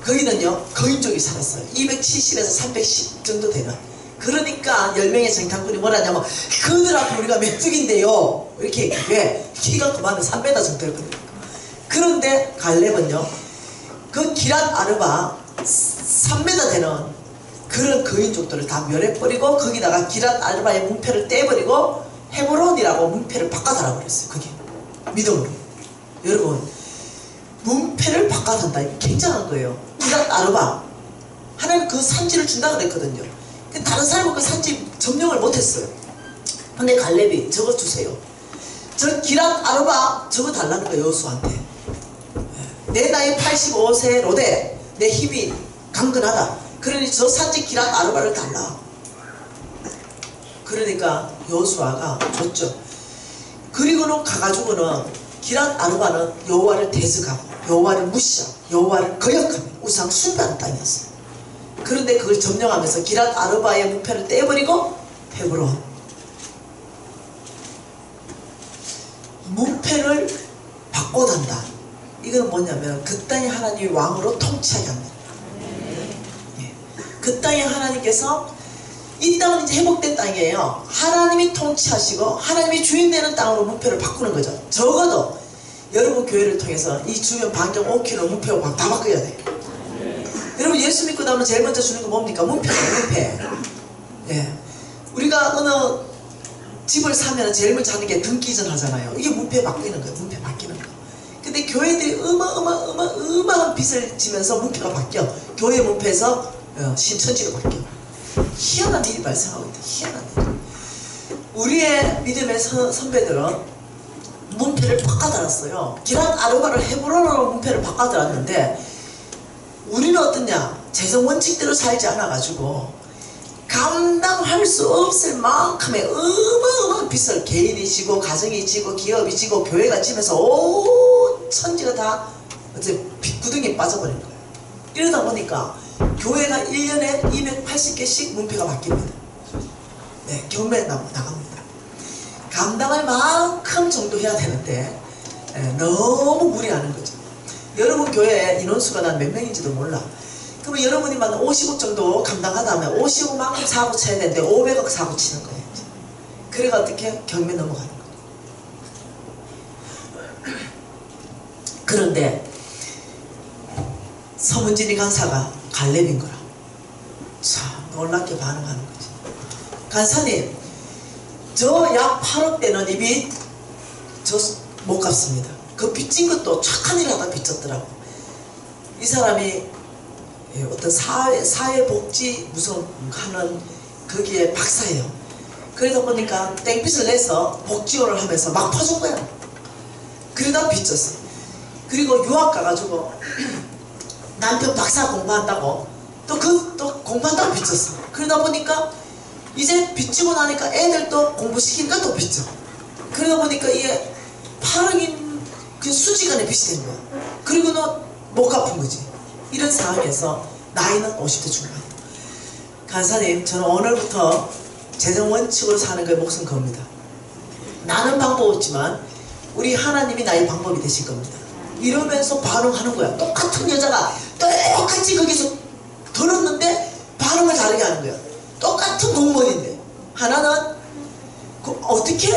거기는요 거인족이 살았어요. 270에서 310 정도 되는 그러니까 10명의 정탐꾼이 뭐라냐면 그들 앞에 우리가 메뚜기인데요 이렇게 얘기해. 키가 그만은 3m 정도 됐거든요. 그런데 갈렙은요 그 기랏 아르바 3m 되는 그런 거인족들을 다 멸해버리고 거기다가 기랏 아르바의 문패를 떼버리고 헤브론이라고 문패를 바꿔달라고 그랬어요. 그게 믿음으로. 여러분 문패를 바꿔달다 이게 굉장한 거예요. 기랏 아르바 하나님 그 산지를 준다고 그랬거든요. 다른 사람은 그 산지 점령을 못했어요. 근데 갈렙이 저거 주세요. 저 기랏 아르바 저거 달라는 거예요. 여호수아한테. 내 나이 85세로 돼. 내 힘이 강건하다. 그러니 저 산지 기랏 아르바를 달라. 그러니까 여호수아가 줬죠. 그리고는 가가지고는 기랏 아르바는 여호와를 대적하고 여호와를 무시하고 여호와를 거역하며 우상 숭배하는 땅이었어요. 그런데 그걸 점령하면서 기랏 아르바의 문패를 떼버리고 헤브론 문패를 바꿔단다. 이건 뭐냐면 그 땅에 하나님이 왕으로 통치하게 합니다. 예. 그 땅에 하나님께서 이 땅은 이제 회복된 땅이에요. 하나님이 통치하시고 하나님이 주인 되는 땅으로 문패를 바꾸는 거죠. 적어도 여러분 교회를 통해서 이 주변 반경 5km 문패 다 바꿔야 돼요. 여러분 예수 믿고 나면 제일 먼저 주는 거 뭡니까? 문패예요. 문패. 예. 우리가 어느 집을 사면 제일 먼저 하는 게 등기이전 하잖아요. 이게 문패 바뀌는 거예요. 문패 바뀌는 거. 근데 교회들이 어마어마한 빚을 지면서 문패가 바뀌어. 교회 문패에서 신천지로 바뀌어. 희한한 일이 발생하고 있다. 희한한 일. 우리의 믿음의 선배들은 문패를 바꿔달았어요. 기랏 아르바를 헤브론으로 문패를 바꿔달았는데 우리는 어떠냐? 재정 원칙대로 살지 않아가지고 감당할 수 없을 만큼의 어마어마한 빚을 개인이 지고 가정이 지고 기업이 지고 교회가 지면서 온 천지가 다 어째 빚구덩이에 빠져버린 거예요. 이러다 보니까 교회가 1년에 280개씩 문패가 바뀝니다. 네, 경매에 나갑니다. 감당할 만큼 정도 해야 되는데 너무 무리하는 거죠. 여러분 교회에 인원수가 난 몇 명인지도 몰라. 그러면 여러분이만 50억 정도 감당하다면 50억만큼 사고 쳐야 되는데 500억 사고 치는 거예요. 그래가 어떻게 경매 넘어가는 거예요. 그런데 서문진이 간사가 갈렙인 거라. 참 놀랍게 반응하는 거지. 간사님, 저 약 8억 되는 이 빚 저 못 갚습니다. 그 빚진 것도 착한 일 하다 빚졌더라고. 이 사람이 어떤 사회복지 무슨 하는 거기에 박사예요. 그러다 보니까 땡빚을 내서 복지원을 하면서 막 퍼준 거야. 그러다 빚졌어. 그리고 유학 가가지고 남편 박사 공부한다고 또 공부한다고 빚졌어. 그러다 보니까 이제 빚지고 나니까 애들도 공부시키니까 또 빚져. 그러다 보니까 이게 8억인 그 수지간에 빚이 된 거야. 그리고는 못 갚은 거지. 이런 상황에서 나이는 50대 중반. 간사님, 저는 오늘부터 재정 원칙으로 사는 거에 목숨 겁니다. 나는 방법 없지만 우리 하나님이 나의 방법이 되실 겁니다. 이러면서 반응하는 거야. 똑같은 여자가 똑같이 거기서 들었는데 반응을 다르게 하는 거야. 똑같은 공무원인데 하나는 어떻게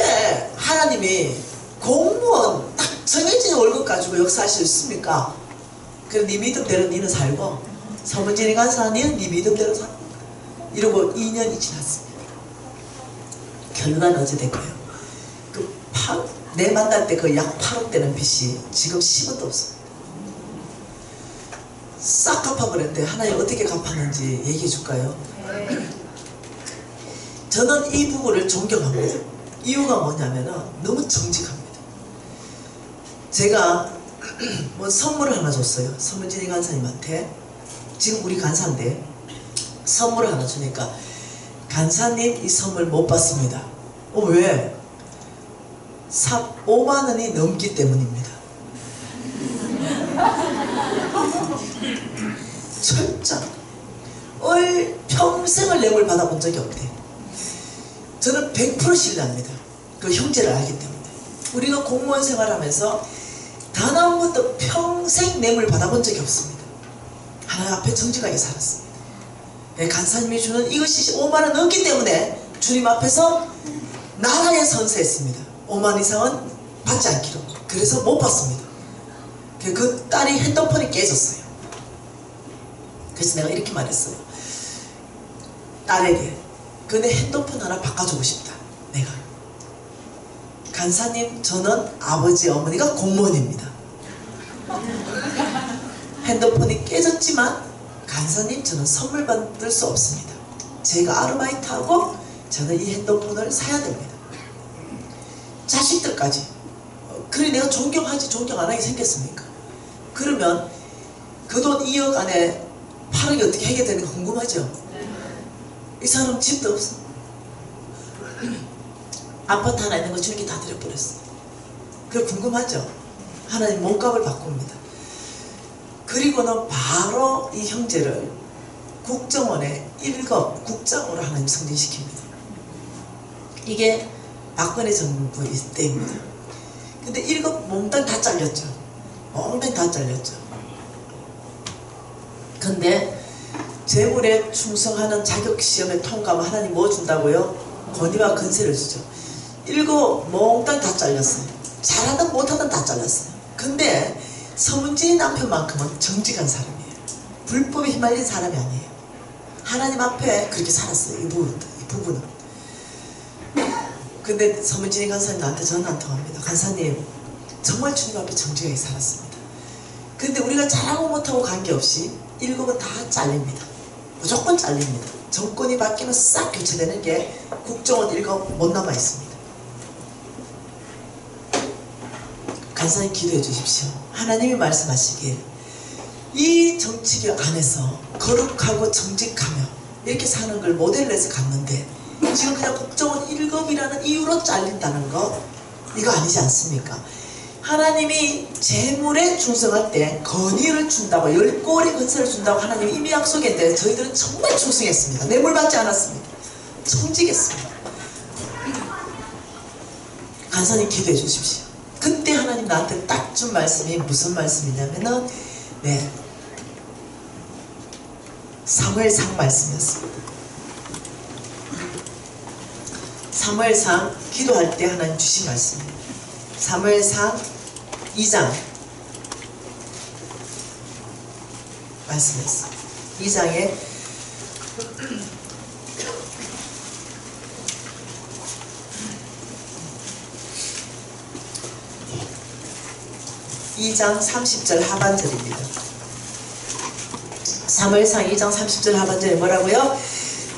하나님이 공무원 딱 정해진 월급 가지고 역사할 수 있습니까? 그래 네 믿음대로 니는 살고 서문진이 간사 니는 네 믿음대로 살고 이러고 2년이 지났습니다. 결과는 어찌 될까요? 내 만날 때 그 약 8억 되는 빚이 지금 10원도 없어요. 싹 갚아버렸는데 하나님 어떻게 갚았는지 얘기해 줄까요? 저는 이 부부를 존경합니다. 이유가 뭐냐면은 너무 정직합니다. 제가 뭐 선물을 하나 줬어요. 서문진이 간사님한테. 지금 우리 간사인데 선물을 하나 주니까 간사님 이 선물 못 받습니다. 왜? 5만 원이 넘기 때문입니다. 철저히 평생을 뇌물 받아본 적이 없대. 저는 100% 신뢰합니다. 그 형제를 알기 때문에. 우리가 공무원 생활하면서 단 한 번도 평생 뇌물 받아본 적이 없습니다. 하나님 앞에 정직하게 살았습니다. 간사님이 주는 이것이 5만원 넘기 때문에 주님 앞에서 나라에 선서했습니다. 5만 이상은 받지 않기로. 그래서 못 받습니다. 그 딸이 핸드폰이 깨졌어요. 그래서 내가 이렇게 말했어요. 딸에게 내 핸드폰 하나 바꿔주고 싶다. 내가 간사님, 저는 아버지 어머니가 공무원입니다. 핸드폰이 깨졌지만 간사님, 저는 선물 받을 수 없습니다. 제가 아르바이트하고 저는 이 핸드폰을 사야 됩니다. 자식들까지. 그래 내가 존경하지 존경 안 하게 생겼습니까? 그러면 그 돈 2억 안에 8억이 어떻게 해결되는가 궁금하죠? 이 사람 집도 없어. 아파트 하나 있는 거 주님께 다 드려버렸어. 그게 궁금하죠? 하나님 몸값을 바꿉니다. 그리고는 바로 이 형제를 국정원의 1급 국장으로 하나님 승진시킵니다. 이게 박근혜 정부 때입니다. 근데 1급 몽땅 다 잘렸죠. 몽땅 다 잘렸죠. 근데 재물에 충성하는 자격시험에 통과하면 하나님 뭐 준다고요? 권위와 근세를 주죠. 1급 몽땅 다 잘렸어요. 잘하든 못하든 다 잘렸어요. 근데 서문진이 남편만큼은 정직한 사람이에요. 불법에 휘말린 사람이 아니에요. 하나님 앞에 그렇게 살았어요. 이 부분은. 근데 서문진이 간사님 나한테 전화 한 통합니다. 간사님, 정말 주님 앞에 정직하게 살았습니다. 근데 우리가 잘하고 못하고 관계없이 1급은 다 잘립니다. 무조건 잘립니다. 정권이 바뀌면 싹 교체되는 게 국정원 1급 못 남아있습니다. 간사님 기도해 주십시오. 하나님이 말씀하시길 이 정치교 안에서 거룩하고 정직하며 이렇게 사는 걸 모델로 해서 갔는데 지금 그냥 국정원 1급이라는 이유로 잘린다는 거 이거 아니지 않습니까? 하나님이 재물에 충성할 때 건의를 준다고 10골의 건설을 준다고 하나님이 이미 약속했는데 저희들은 정말 충성했습니다. 뇌물 받지 않았습니다. 정직했습니다. 간사님 기도해 주십시오. 그때 하나님 나한테 딱 준 말씀이 무슨 말씀이냐면은 사무엘상 말씀이었습니다. 사무엘상 기도할 때 하나님 주신 말씀이에요. 사무엘상 2장 말씀이었어요. 2장에 2장 30절 하반절입니다. 사무엘상 2장 30절 하반절에 뭐라고요?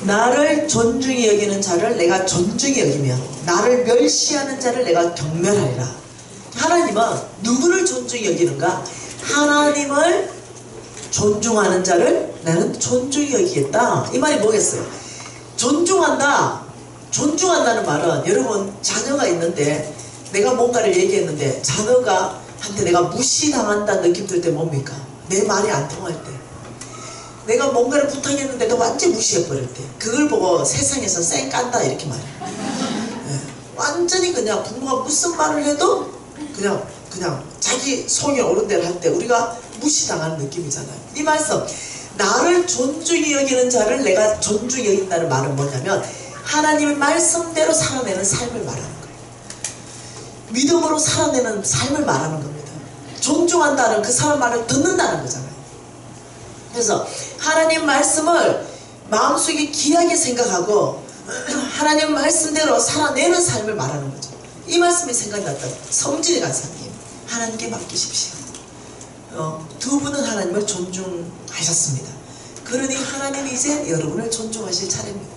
나를 존중히 여기는 자를 내가 존중히 여기며 나를 멸시하는 자를 내가 경멸하리라. 하나님은 누구를 존중히 여기는가? 하나님을 존중하는 자를 나는 존중히 여기겠다. 이 말이 뭐겠어요? 존중한다. 존중한다는 말은 여러분 자녀가 있는데 내가 뭔가를 얘기했는데 자녀가 한테 내가 무시당한다는 느낌 들 때 뭡니까? 내 말이 안 통할 때, 내가 뭔가를 부탁했는데 너 완전 무시해버릴 때, 그걸 보고 세상에서 쌩 깐다 이렇게 말해요. 완전히 그냥 부모가 무슨 말을 해도 그냥 자기 속이 오른 대로 할 때 우리가 무시당하는 느낌이잖아요. 이 말씀, 나를 존중히 여기는 자를 내가 존중히 여긴다는 말은 뭐냐면 하나님의 말씀대로 살아내는 삶을 말하는 거예요. 믿음으로 살아내는 삶을 말하는 겁니다. 존중한다는 그 사람 말을 듣는다는 거잖아요. 그래서 하나님 말씀을 마음속에 귀하게 생각하고 하나님 말씀대로 살아내는 삶을 말하는 거죠. 이 말씀이 생각이 났다. 성진이 간사님, 하나님께 맡기십시오. 두 분은 하나님을 존중하셨습니다. 그러니 하나님이 이제 여러분을 존중하실 차례입니다.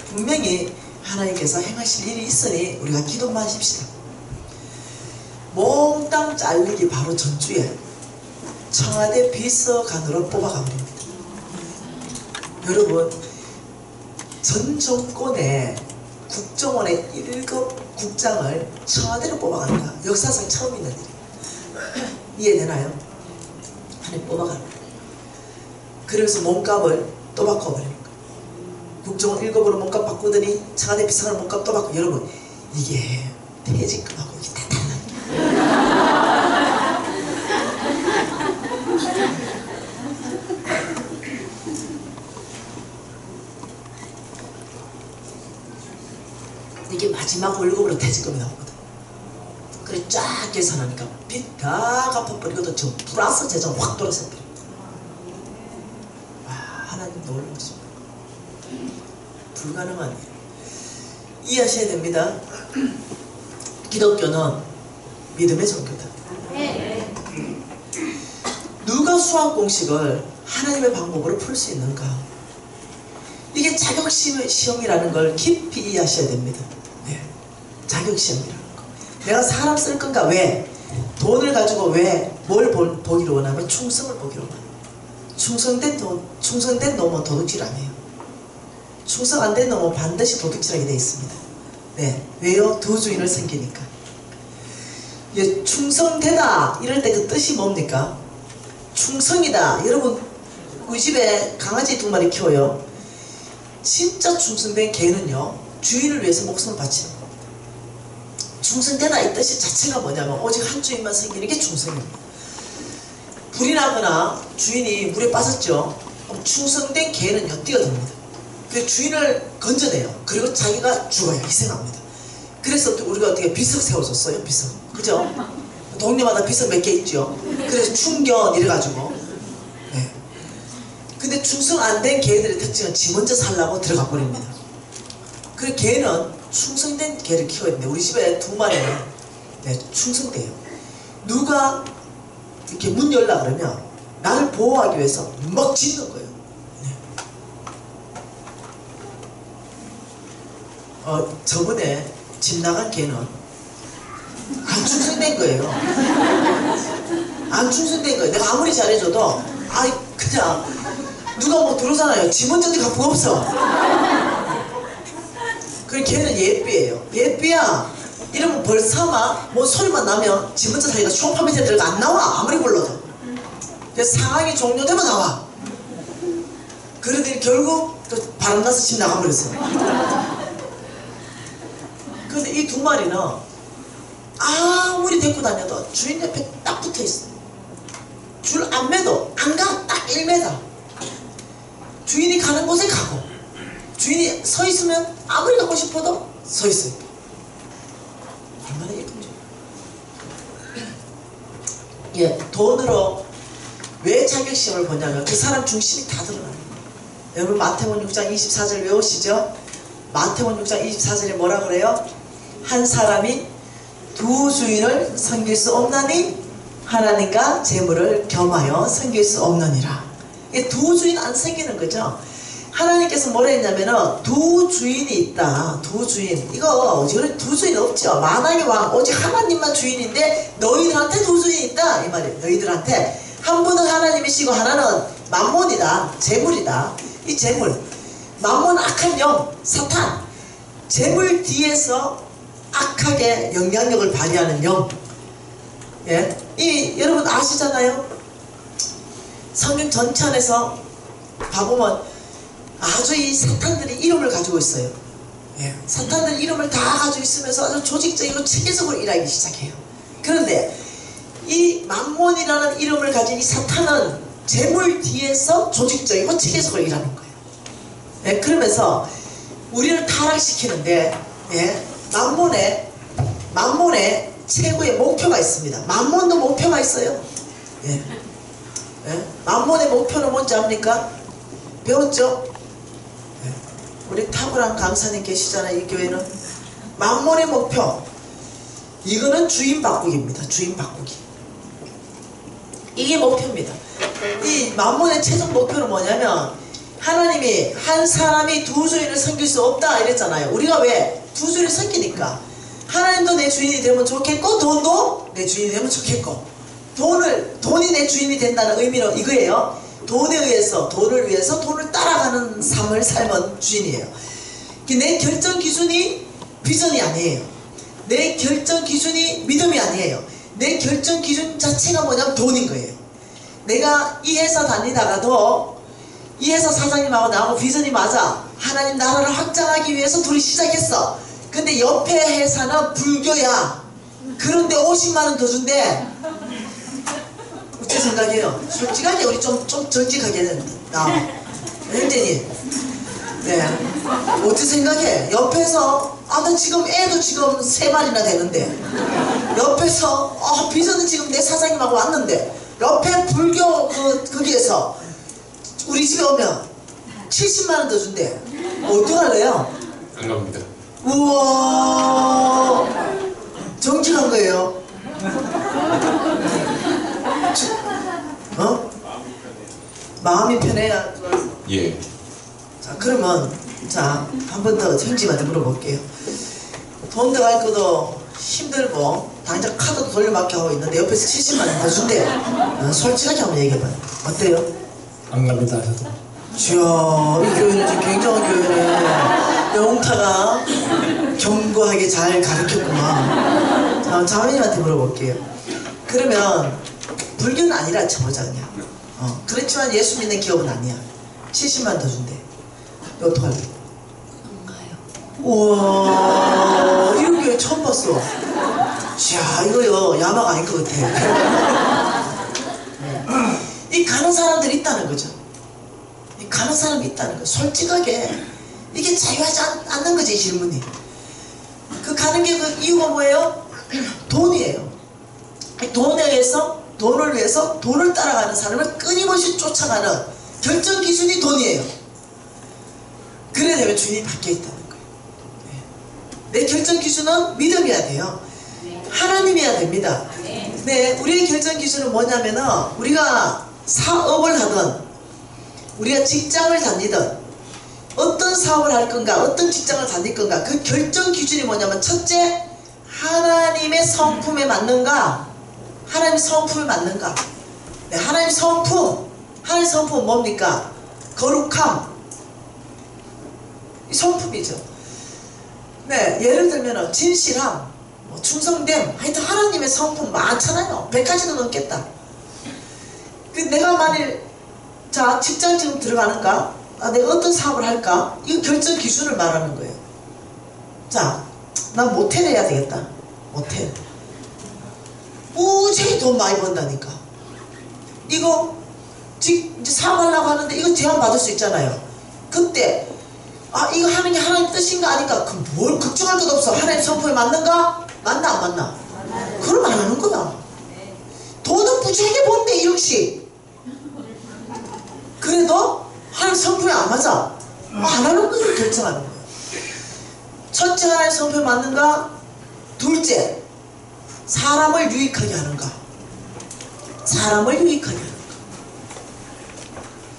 분명히 하나님께서 행하실 일이 있으니 우리가 기도만 하십시다. 몽땅 잘리기 바로 전주에 청와대 비서관으로 뽑아가버립니다. 여러분, 전 정권의 국정원의 1급 국장을 청와대로 뽑아간다. 역사상 처음 있는 일이에요. 이해되나요? 하나님 뽑아가는 거예요. 그러면서 몸값을 또 바꿔버리는 거예요. 국정원 1급으로 몸값 바꾸더니 청와대 비서관 몸값 또 바꾸고. 여러분, 이게 퇴직금하고 이게 다 달라요. 마지막 월급으로 퇴직금이 나오거든. 그래 쫙 계산하니까 빚 다 갚아버리거든. 저 플러스 재정 확 돌아서 버려. 와, 하나님 놀라십니다. 불가능한 일. 이해하셔야 됩니다. 기독교는 믿음의 종교다. 누가 수학 공식을 하나님의 방법으로 풀 수 있는가? 이게 자격시험이라는 걸 깊이 이해하셔야 됩니다. 네. 자격시험이라는 거. 내가 사람 쓸 건가? 왜? 돈을 가지고 왜? 뭘 보기로 원하면 충성을 보기로 원해요. 충성된 놈은 도둑질 안 해요. 충성 안 된 놈은 반드시 도둑질하게 되어 있습니다. 네. 왜요? 두 주인을 섬기니까. 예, 충성되다 이럴 때 그 뜻이 뭡니까? 충성이다. 여러분 우리 집에 강아지 2마리 키워요. 진짜 충성된 개는요 주인을 위해서 목숨을 바치는 거예요. 충성되다 이 뜻이 자체가 뭐냐면 오직 한 주인만 섬기는 게 충성입니다. 불이 나거나 주인이 물에 빠졌죠. 그럼 충성된 개는요 뛰어듭니다. 그 주인을 건져내요. 그리고 자기가 죽어요. 희생합니다. 그래서 우리가 어떻게 비석 세워줬어요. 비석. 그죠? 동네마다 비석 몇 개 있죠. 그래서 충견 이래가지고. 네. 근데 충성 안 된 개들의 특징은 지 먼저 살라고 들어가 버립니다. 그래서 개는 충성된 개를 키워야 되는데 우리 집에 2마리는 네, 충성돼요. 누가 이렇게 문 열라 그러면 나를 보호하기 위해서 막 짖는 거예요. 네. 저번에 집 나간 개는 안 충성된 거예요. 안 충성된 거예요. 내가 아무리 잘해줘도 그냥 누가 뭐 들어오잖아요. 지 먼저 갈 거 없어. 그리고 걔는 예삐예요. 예삐야 이러면 벌써마 뭐 소리만 나면 지 먼저 자기가 소파 밑에 들어가 안 나와. 아무리 불러도. 그래서 상황이 종료되면 나와. 그러더니 결국 또 바람나서 집 나가버렸어요. 그런데 이 2마리는 아무리 데리고 다녀도 주인 옆에 딱 붙어있어. 줄 안 매도 안 가. 딱 1m. 주인이 가는 곳에 가고 주인이 서 있으면 아무리 가고 싶어도 서 있어요. 얼마나 예쁜지. 예, 돈으로 왜 자격시험을 보냐면 그 사람 중심이 다 드러나요. 여러분 마태복음 6장 24절 외우시죠? 마태복음 6장 24절에 뭐라 그래요? 한 사람이 두 주인을 섬길 수 없나니 하나님과 재물을 겸하여 섬길 수 없느니라. 이게 두 주인 안 섬기는 거죠. 하나님께서 뭐라 했냐면은 두 주인이 있다. 두 주인. 이거 두 주인 없죠. 만왕의 왕 오직 하나님만 주인인데 너희들한테 두 주인이 있다 이 말이에요. 너희들한테 한 분은 하나님이시고 하나는 만몬이다. 재물이다. 이 재물 만몬 악한 영 사탄. 재물 뒤에서 악하게 영향력을 발휘하는 영. 예, 여러분 아시잖아요. 성경 전체에서 봐보면 아주 이 사탄들이 이름을 가지고 있어요. 예, 사탄들이 이름을 다 가지고 있으면서 아주 조직적이고 체계적으로 일하기 시작해요. 그런데 이 만몬이라는 이름을 가진 이 사탄은 재물 뒤에서 조직적이고 체계적으로 일하는 거예요. 예, 그러면서 우리를 타락시키는데 예, 만몬의 최고의 목표가 있습니다. 만몬도 목표가 있어요. 예. 예? 만몬의 목표는 뭔지 압니까? 배웠죠? 예. 우리 탁월한 강사님 계시잖아요. 이 교회는 만몬의 목표 이거는 주인 바꾸기입니다. 주인 바꾸기. 이게 목표입니다. 이 만몬의 최종 목표는 뭐냐면 하나님이 한 사람이 두 주인을 섬길 수 없다 이랬잖아요. 우리가 왜? 두 주인을 섬기니까 하나님도 내 주인이 되면 좋겠고 돈도 내 주인이 되면 좋겠고 돈이 내 주인이 된다는 의미는 이거예요. 돈을 위해서 돈을 따라가는 삶을 살면 주인이에요. 내 결정 기준이 비전이 아니에요. 내 결정 기준이 믿음이 아니에요. 내 결정 기준 자체가 뭐냐면 돈인 거예요. 내가 이 회사 다니다가도 이 회사 사장님하고 나하고 비전이 맞아. 하나님 나라를 확장하기 위해서 둘이 시작했어. 근데 옆에 회사는 불교야. 그런데 50만원 더 준대. 어째 생각해요? 솔직하게 우리 좀 정직하게 나와. 형제님 네. 어떻게 생각해? 옆에서 나 지금 애도 지금 3마리나 되는데 옆에서 비서는 지금 내 사장님하고 왔는데 옆에 불교 거기에서 우리 집에 오면 70만원 더 준대. 어떡할래요? 안 갑니다. 우와, 정직한 거예요. 마음이 편해야 좋아서. 예. 자, 그러면 한 번 더 형님한테 물어볼게요. 돈 들어갈 것도 힘들고 당장 카드도 돌려막기 하고 있는데 옆에서 70만원 더 준대. 솔직하게 한번 얘기해봐요. 어때요? 안 갑니다. 저도. 이야, 이 교회는 지금 굉장한 교회네. 영타가 견고하게 잘 가르쳤구만. 자, 자매님한테 물어볼게요. 그러면 불교는 아니라 쳐보자 그냥. 그렇지만 예수 믿는 기업은 아니야. 70만 더 준대. 어떡할래? 안 가요. 우와, 이런 교회 처음 봤어. 이야, 이거요 야막 아닐 것 같아. 이 가는 사람들이 있다는 거죠. 이 가는 사람이 있다는 거. 솔직하게 이게 자유하지 않는 거지, 질문이. 그 가는 게 그 이유가 뭐예요? 돈이에요. 돈을 위해서 돈을 따라가는 사람을 끊임없이 쫓아가는 결정 기준이 돈이에요. 그래야 되면 주인이 바뀌어 있다는 거예요. 내 결정 기준은 믿음이어야 돼요. 하나님이어야 됩니다. 네, 우리의 결정 기준은 뭐냐면은 우리가 사업을 하든 우리가 직장을 다니든 어떤 사업을 할 건가, 어떤 직장을 다닐 건가, 그 결정 기준이 뭐냐면 첫째, 하나님의 성품에 맞는가? 하나님의 성품에 맞는가? 네, 하나님의 성품은 뭡니까? 거룩함. 이 성품이죠. 네, 예를 들면 진실함, 충성됨, 하여튼 하나님의 성품 많잖아요. 100가지도 넘겠다. 내가 만일 직장 지금 들어가는가? 내가 어떤 사업을 할까? 이 결정 기준을 말하는 거예요. 난 모텔 해야 되겠다. 모텔. 무지하게 돈 많이 번다니까. 이거 이제 사업하려고 하는데 이거 제안 받을 수 있잖아요. 그때 이거 하는 게 하나님 뜻인가 아닌가? 그럼 뭘 걱정할 것도 없어. 하나님 성품에 맞는가? 맞나 안 맞나? 그럼 안 하는 거야. 돈은 무지하게 번대 1억씩. 그래도 하나님 성품에 안 맞아. 안 하는 거를 결정하는 거야. 첫째, 하나님 성품에 맞는가? 둘째, 사람을 유익하게 하는가? 사람을 유익하게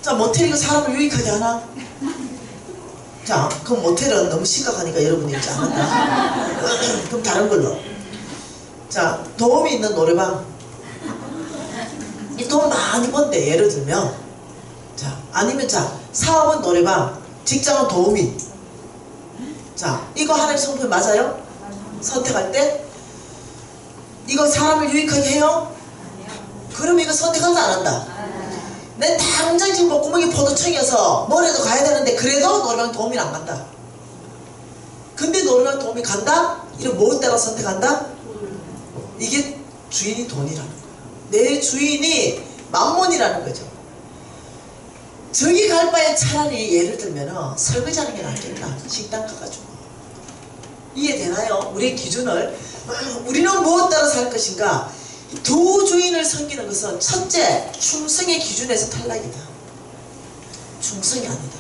하는가? 모텔이 그 사람을 유익하게 하나? 그럼 모텔은 너무 심각하니까 여러분이 이제 안 한다. 그럼 다른 걸로. 도움이 있는 노래방. 이 돈 많이 번대. 예를 들면. 아니면 사업은 노래방, 직장은 도우미. 이거 하나님 성품에 맞아요? 선택할 때? 이거 사람을 유익하게 해요? 그럼 이거 선택한다 안 한다? 내 당장 지금 목구멍이 포도청이어서 뭐라도 가야 되는데 그래도 노래방 도우미는 안 간다. 근데 노래방 도우미 간다? 이런 뭘 따라 선택한다? 이게 주인이 돈이라는 거야. 내 주인이 만몬이라는 거죠. 저기 갈 바에 차라리 예를 들면 설거지하는 게 낫겠다. 식당 가가지고. 이해되나요? 우리의 기준을. 우리는 무엇 따라 살 것인가? 두 주인을 섬기는 것은 첫째, 충성의 기준에서 탈락이다. 충성이 아니다.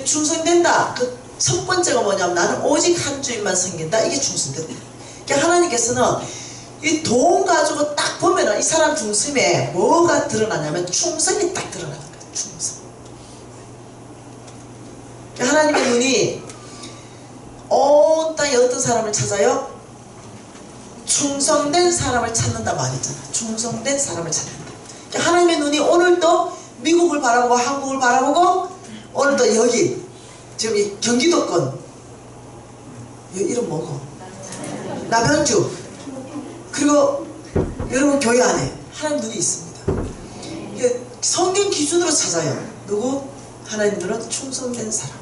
충성된다. 그 첫 번째가 뭐냐면 나는 오직 한 주인만 섬긴다. 이게 충성된다. 그러니까 하나님께서는 이 돈 가지고 딱 보면은 이 사람 중심에 뭐가 드러나냐면 충성이 딱 드러나는 거예요. 충성. 그러니까 하나님의 눈이 온 땅에 어떤 사람을 찾아요? 충성된 사람을 찾는다 말했잖아. 충성된 사람을 찾는다. 그러니까 하나님의 눈이 오늘도 미국을 바라보고 한국을 바라보고 오늘도 여기 지금 이 경기도권 이름 뭐고? 남현주. 그리고 여러분 교회 안에 하나님 눈이 있습니다. 성경 기준으로 찾아요. 누구? 하나님 눈은 충성된 사람.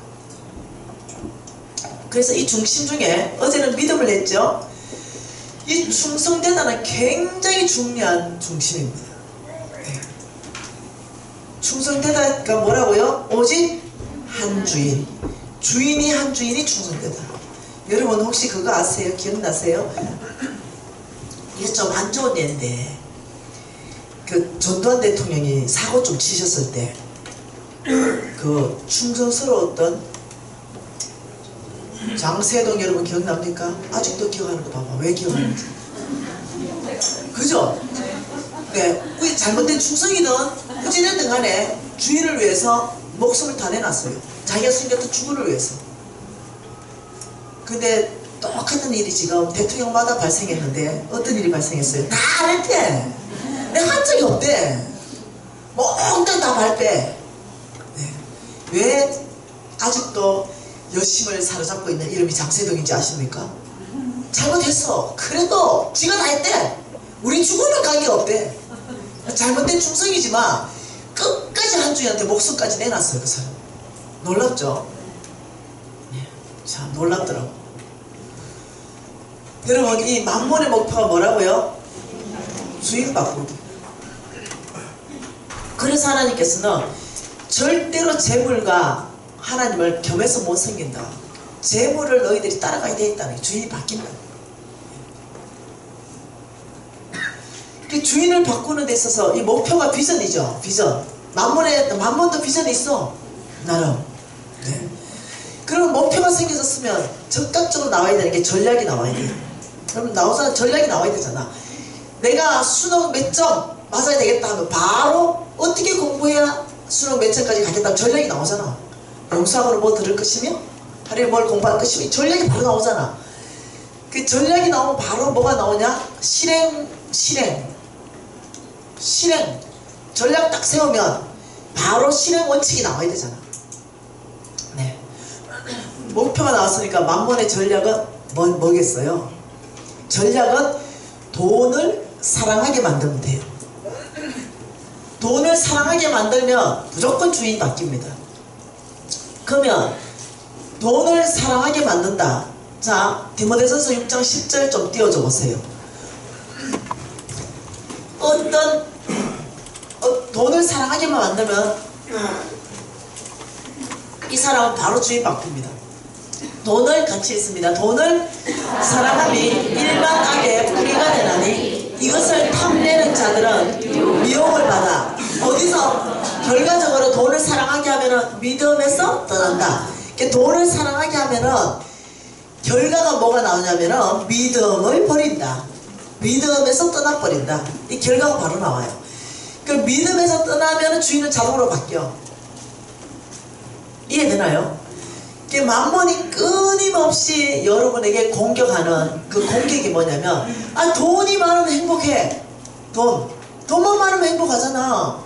그래서 이 중심 중에 어제는 믿음을 했죠. 이 충성되다는 굉장히 중요한 중심입니다. 네. 충성되다가 뭐라고요? 오직 한 주인. 주인이 한 주인이 충성되다. 여러분 혹시 그거 아세요? 기억나세요? 이게 좀 안 좋은 예인데, 그 전두환 대통령이 사고 좀 치셨을 때 그 충성스러웠던 장세동 여러분 기억납니까? 아직도 기억하는 거 봐봐. 왜 기억하는지. 그죠? 네, 우리 잘못된 충성이든 어찌됐든 간에 주인을 위해서 목숨을 다 내놨어요. 자기가 숨겼던 주군을 위해서. 근데 똑같은 일이 지금 대통령마다 발생했는데 어떤 일이 발생했어요? 다 발패. 내가 한 적이 없대. 몽땅 다 발패. 네. 왜 아직도 여심을 사로잡고 있는 이름이 장세동인지 아십니까? 잘못했어. 그래도 지가 다 했대. 우리 죽으면 관계가 없대. 잘못된 충성이지만 끝까지 한 주인한테 목숨까지 내놨어요. 그 사람. 놀랍죠? 네. 참 놀랍더라고. 여러분 이 만몬의 목표가 뭐라고요? 주인 바꾸기. 그래서 하나님께서는 절대로 재물과 하나님을 겸해서 못 섬긴다. 재물을 너희들이 따라가야 되겠다는 게 주인이 바뀐다. 주인을 바꾸는 데 있어서 이 목표가 비전이죠. 비전. 만몬도 비전이 있어. 나름. 네. 그럼 목표가 생겨졌으면 적극적으로 나와야 되는 게 전략이 나와야 돼요. 그럼 나오잖아. 전략이 나와야 되잖아. 내가 수능 몇 점 맞아야 되겠다 하면 바로 어떻게 공부해야 수능 몇 점까지 가겠다 전략이 나오잖아. 영수학으로 뭐 들을 것이며 하루에 뭘 공부할 것이며 전략이 바로 나오잖아. 그 전략이 나오면 바로 뭐가 나오냐? 실행. 전략 딱 세우면 바로 실행 원칙이 나와야 되잖아. 네. 목표가 나왔으니까 만몬의 전략은 뭐겠어요? 전략은 돈을 사랑하게 만들면 돼요. 돈을 사랑하게 만들면 무조건 주인이 바뀝니다. 그러면 돈을 사랑하게 만든다. 자, 디모데전서 6장 10절 좀 띄워줘 보세요. 돈을 사랑하게만 만들면 이 사람은 바로 주인 바뀝니다. 돈을 같이 있습니다. 돈을 사랑함이 일반 악의 뿌리가 되나니 이것을 탐내는 자들은 미혹을 받아. 어디서? 결과적으로 돈을 사랑하게 하면은 믿음에서 떠난다. 돈을 사랑하게 하면은 결과가 뭐가 나오냐면은 믿음을 버린다. 믿음에서 떠나버린다. 이 결과가 바로 나와요. 그 믿음에서 떠나면은 주인은 자동으로 바뀌어. 이해되나요? 만몬이 끊임없이 여러분에게 공격하는 그 공격이 뭐냐면, 돈이 많으면 행복해. 돈만 많으면 행복하잖아.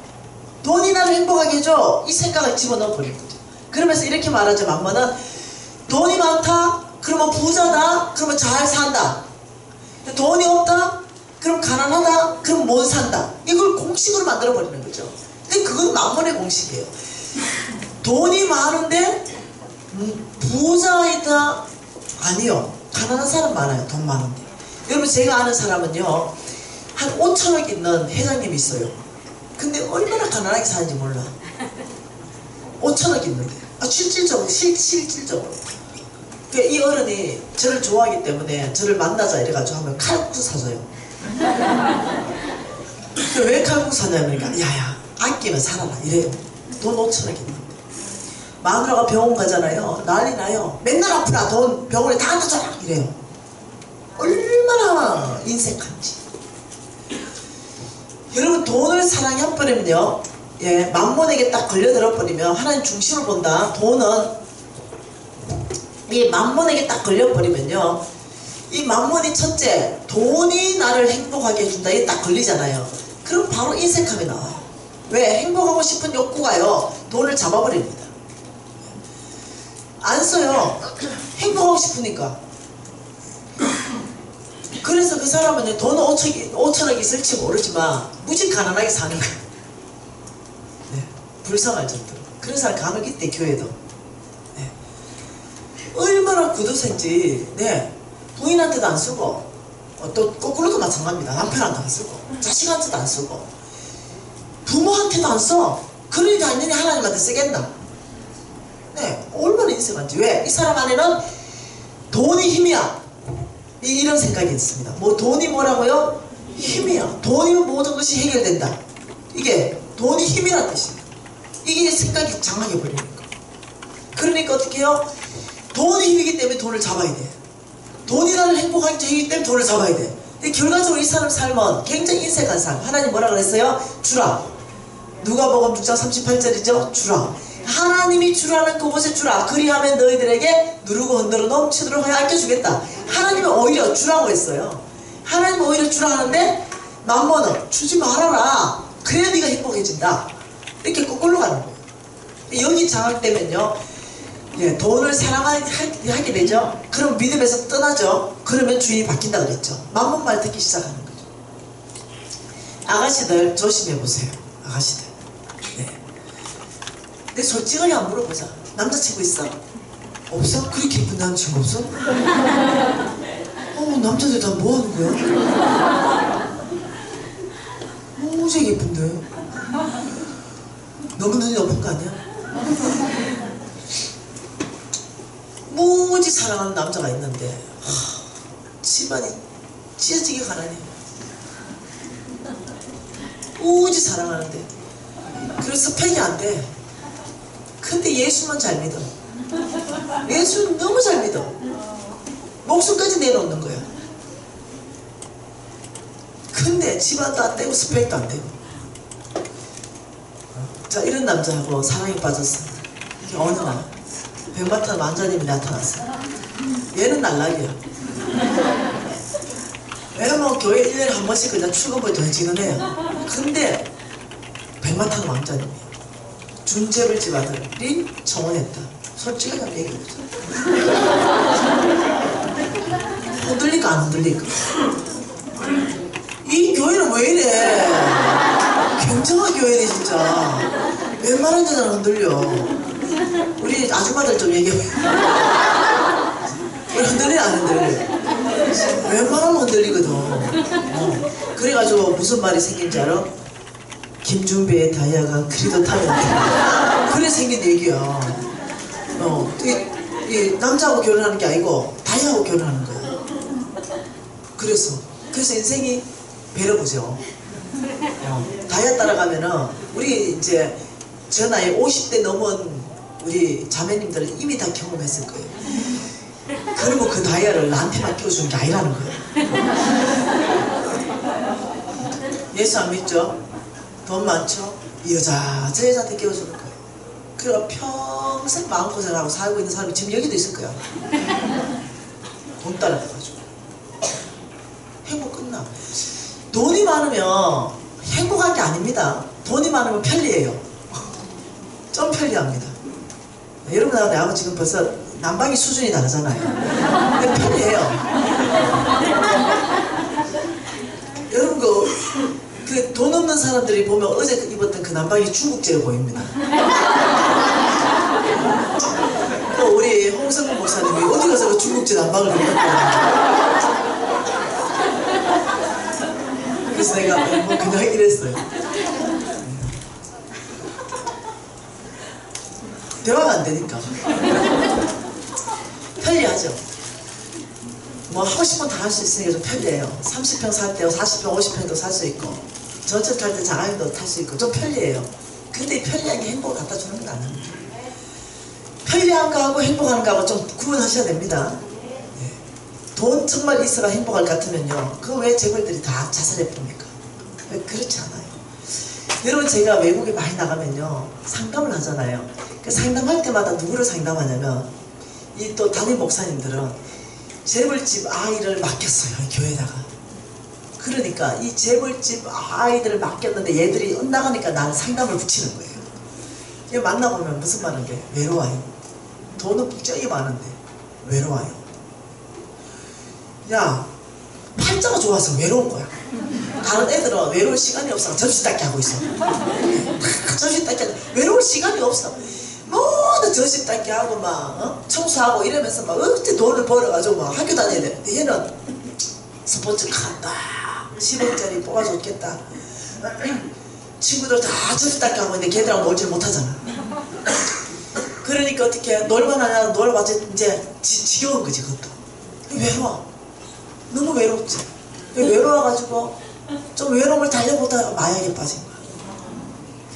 돈이 나를 행복하게 해줘. 이 생각을 집어넣어 버린 거죠. 그러면서 이렇게 말하죠. 만몬은 돈이 많다? 그러면 부자다? 그러면 잘 산다. 돈이 없다? 그럼 가난하다? 그럼 못 산다. 이걸 공식으로 만들어 버리는 거죠. 근데 그건 만몬의 공식이에요. 돈이 많은데 부자이다? 아니요. 가난한 사람 많아요. 돈 많은데. 여러분 제가 아는 사람은요 한 5천억 있는 회장님이 있어요. 근데 얼마나 가난하게 사는지 몰라. 5천억 있는데 실질적으로 이 어른이 저를 좋아하기 때문에 저를 만나자 이래가지고 하면 칼국수 사줘요. 왜 칼국수 사냐면 야야 아끼면 살아라 이래요. 돈 5천억 있는데 마누라가 병원 가잖아요. 난리 나요. 맨날 아프다. 돈 병원에 다 갖다 줘라 이래요. 얼마나 인색한지. 여러분 돈을 사랑해버리면요, 예, 만몬에게 딱 걸려들어버리면 하나님 중심을 본다. 돈은 이 만몬에게 딱 걸려버리면요, 이 만몬이 첫째 돈이 나를 행복하게 해준다. 이게 딱 걸리잖아요. 그럼 바로 인색함이 나와요. 왜? 행복하고 싶은 욕구가요 돈을 잡아버립니다. 안 써요. 행복하고 싶으니까. 그래서 그 사람은 돈 5천억 있을지 모르지만 무지 가난하게 사는 거예요. 네, 불쌍할 정도로. 그런 사람 간혹 있대 교회도. 네. 얼마나 구두쇠인지. 네, 부인한테도 안 쓰고 또 거꾸로도 마찬가지입니다. 남편한테도 안 쓰고 자식한테도 안 쓰고 부모한테도 안 써. 그러니 당연히 하나님한테 쓰겠나. 네, 얼마나 인색한지. 왜? 이 사람 안에는 돈이 힘이야. 이런 생각이 있습니다. 뭐 돈이 뭐라고요? 힘이야. 돈이면 모든 것이 해결된다. 이게 돈이 힘이란 뜻이에요. 이게 생각이 장악해 버리니까. 그러니까 어떻게 해요? 돈이 힘이기 때문에 돈을 잡아야 돼. 돈이 나를 행복하게 하기 때문에 돈을 잡아야 돼. 근데 결과적으로 이 사람 삶은 굉장히 인색한 삶. 하나님 뭐라 그랬어요? 주라. 누가복음 6장 38절이죠? 주라. 하나님이 주라는 그곳에 주라. 그리하면 너희들에게 누르고 흔들어 넘치도록 하여 아껴주겠다. 하나님은 오히려 주라고 했어요. 하나님은 오히려 주라 하는데 남모는 주지 말아라. 그래야 네가 행복해진다. 이렇게 거꾸로 가는 거예요. 여기 장악되면요, 예, 돈을 사랑하게 되죠. 그럼 믿음에서 떠나죠. 그러면 주인이 바뀐다 그랬죠. 맘먹 말 듣기 시작하는 거죠. 아가씨들 조심해 보세요. 아가씨들. 네. 근데 솔직하게 안 물어보자. 남자친구 있어? 없어? 그렇게 예쁜 남자친구 없어? 남자들 다 뭐 하는 거야? 무지하게 예쁜데. 너무 눈이 높은 거 아니야? 무지 사랑하는 남자가 있는데 집안이 찢어지게 가라네. 무지 사랑하는데 그래서 스펙이 안 돼. 근데 예수만 잘 믿어. 예수는 너무 잘 믿어. 목숨까지 내놓는 거야. 근데 집안도 안 되고 스펙도 안 되고. 자, 이런 남자하고 사랑에 빠졌습니다. 어느 날 백마탄 왕자님이 나타났어요. 얘는 날락이야. 왜냐면 교회 1년에 한 번씩 그냥 출근부에 던지는 애야. 근데 백마탄 왕자님이야. 준재벌집 아들이 청혼했다. 솔직하게 얘기해보자. 흔들릴까 안 흔들릴까? 이 교회는 왜 이래? 굉장한 교회네 진짜. 웬만한 여자는 흔들려. 우리 아줌마들 좀 얘기해봐. 흔들려 안 흔들려? 웬만하면 흔들리거든. 그래가지고 무슨 말이 생긴지 알아? 김준배의 다이아가 그리도 타는데. 그래 생긴 얘기야. 이 남자하고 결혼하는 게 아니고 다이아하고 결혼하는 거야. 그래서 인생이 배려보죠. 다이아 따라가면은 우리 이제 저 나이 50대 넘은 우리 자매님들은 이미 다 경험했을 거예요. 그리고 그 다이아를 나한테만 끼워주는 게 아니라는 거예요. 예수 안 믿죠? 돈 많죠? 이 여자 저 여자한테 끼워주는 거예요. 그리고 평생 마음고생하고 살고 있는 사람이 지금 여기도 있을 거야. 돈 따라가가지고 행복 끝나. 돈이 많으면 행복한 게 아닙니다. 돈이 많으면 편리해요. 좀 편리합니다. 여러분하고 내하고 지금 벌써 난방이 수준이 다르잖아요. 근데 편리해요. 여러분 그 돈 없는 사람들이 보면 어제 입었던 그 난방이 중국제로 보입니다. 또 우리 홍성근 목사님이 어디 가서 그 중국제 난방을 입었거든요. 그래서 내가 뭐 그냥 이랬어요. 대화가 안 되니까. 편리하죠. 뭐 하고 싶은 거 다 할 수 있으니까 좀 편리해요. 30평 살 때요, 40평, 50평도 살 수 있고, 전철 탈 때 장학금도 탈 수 있고, 좀 편리해요. 근데 편리한 게 행복을 갖다 주는 건 아닙니다. 편리한 거하고 행복한 거하고 좀 구분하셔야 됩니다. 네. 돈 정말 있어가 행복할 것 같으면요, 그 왜 재벌들이 다 자살해 봅니까? 그렇지 않아요. 여러분, 제가 외국에 많이 나가면요, 상담을 하잖아요. 그 상담할 때마다 누구를 상담하냐면, 이 또 담임 목사님들은 재벌집 아이를 맡겼어요, 교회에다가. 그러니까 이 재벌집 아이들을 맡겼는데 얘들이 엇나가니까 나는 상담을 붙이는 거예요. 얘 만나보면 무슨 말인 게 외로워요. 돈은 부쩍이 많은데 외로워요. 야, 팔자가 좋아서 외로운 거야. 다른 애들은 외로울 시간이 없어. 점심 닦기 하고 있어. 점심 닦기 하고 외로울 시간이 없어. 모두 점심 닦기 하고 막 청소하고 이러면서 막 어떻게 돈을 벌어가지고 막 학교 다녀야 돼. 근데 얘는 스포츠카 딱 10억짜리 뽑아줬겠다. 친구들 다 점심 닦기 하고 있는데 걔들하고 놀지 못하잖아. 그러니까 어떻게 놀만하냐 놀아봤자 이제 지겨운 거지. 그것도 외로워. 너무 외롭지. 외로워가지고 좀 외로움을 달래보다가 마약에 빠진 거야.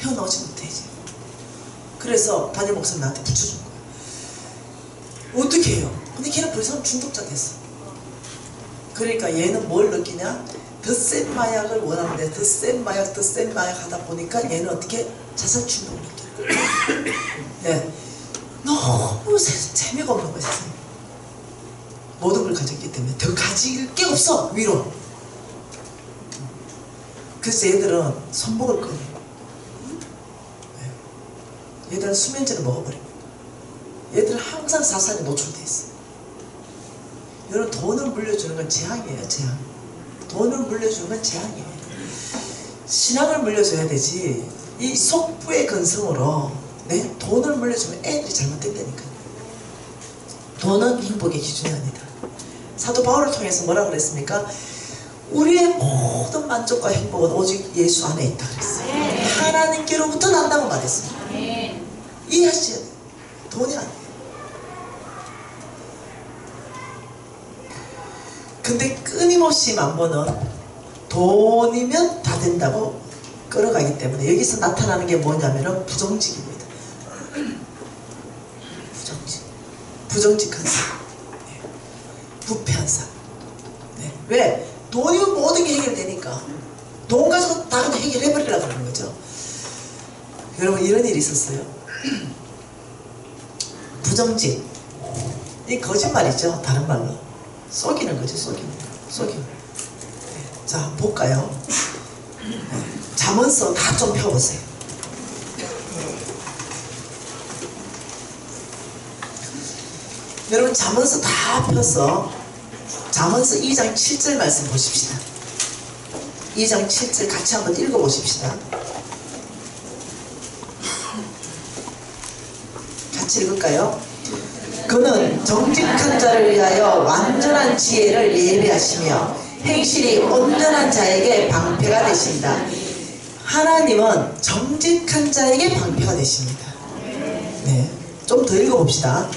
헤어나오지 못해 이제. 그래서 담임 목사님 나한테 붙여준 거야. 어떻게 해요? 근데 걔는 벌써 중독자 됐어. 그러니까 얘는 뭘 느끼냐? 더 센 마약을 원하는데 더 센 마약 하다 보니까 얘는 어떻게 자살 충동을 느끼는 거야. 네. 너무 재미가 없는 거야 세상에. 모든 걸 가졌기 때문에 더 가질 게 없어 위로. 그래서 얘들은 손목을 끊어. 네. 얘들은 수면제를 먹어버립니다. 얘들은 항상 사상에 노출돼 있어. 여러분 돈을 물려주는 건 재앙이에요. 재앙. 돈을 물려주는 건 재앙이에요. 신앙을 물려줘야 되지. 이 속부의 근성으로 네? 돈을 물려주면 애들이 잘못된다니까요. 돈은 행복의 기준이 아니다. 사도 바울을 통해서 뭐라 그랬습니까? 우리의 모든 만족과 행복은 오직 예수 안에 있다 그랬어요. 하나님께로부터 난다고 말했습니다. 이해하셔야 돼요. 돈이 아니에요. 근데 끊임없이 만번은 돈이면 다 된다고 끌어가기 때문에 여기서 나타나는 게 뭐냐면은 부정직입니다. 부정직한 삶. 네. 부패한 삶. 네. 왜? 돈이면 모든 게 해결되니까 돈 가지고 다 그냥 해결해버리려고 하는 거죠. 여러분 이런 일이 있었어요. 부정직. 이 거짓말이죠. 다른 말로 속이는 거죠. 속이는 거. 네. 자 볼까요? 네. 잠언서 다 좀 펴보세요. 여러분 잠언서 다 펴서 잠언서 2장 7절 말씀 보십시다. 2장 7절 같이 한번 읽어보십시다. 같이 읽을까요? 그는 정직한 자를 위하여 완전한 지혜를 예비하시며 행실이 온전한 자에게 방패가 되신다. 하나님은 정직한 자에게 방패가 되십니다. 네, 좀 더 읽어봅시다.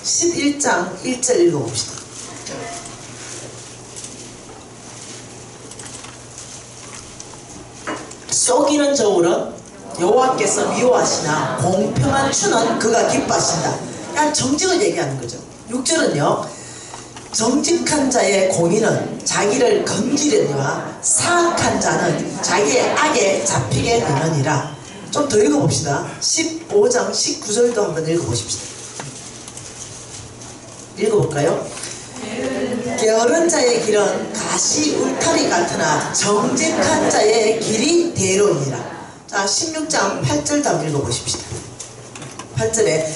11장 1절 읽어봅시다. 속이는 저울은 여호와께서 미워하시나 공평한 추는 그가 기뻐하신다. 그냥 정직을 얘기하는 거죠. 6절은요. 정직한 자의 공의는 자기를 건지려니와 사악한 자는 자기의 악에 잡히게 되느니라. 좀 더 읽어봅시다. 15장 19절도 한번 읽어보십시다. 읽어볼까요? 게으른 자의 길은 가시 울타리 같으나 정직한 자의 길이 대로이니라. 자 16장 8절도 한번 읽어보십시다. 8절에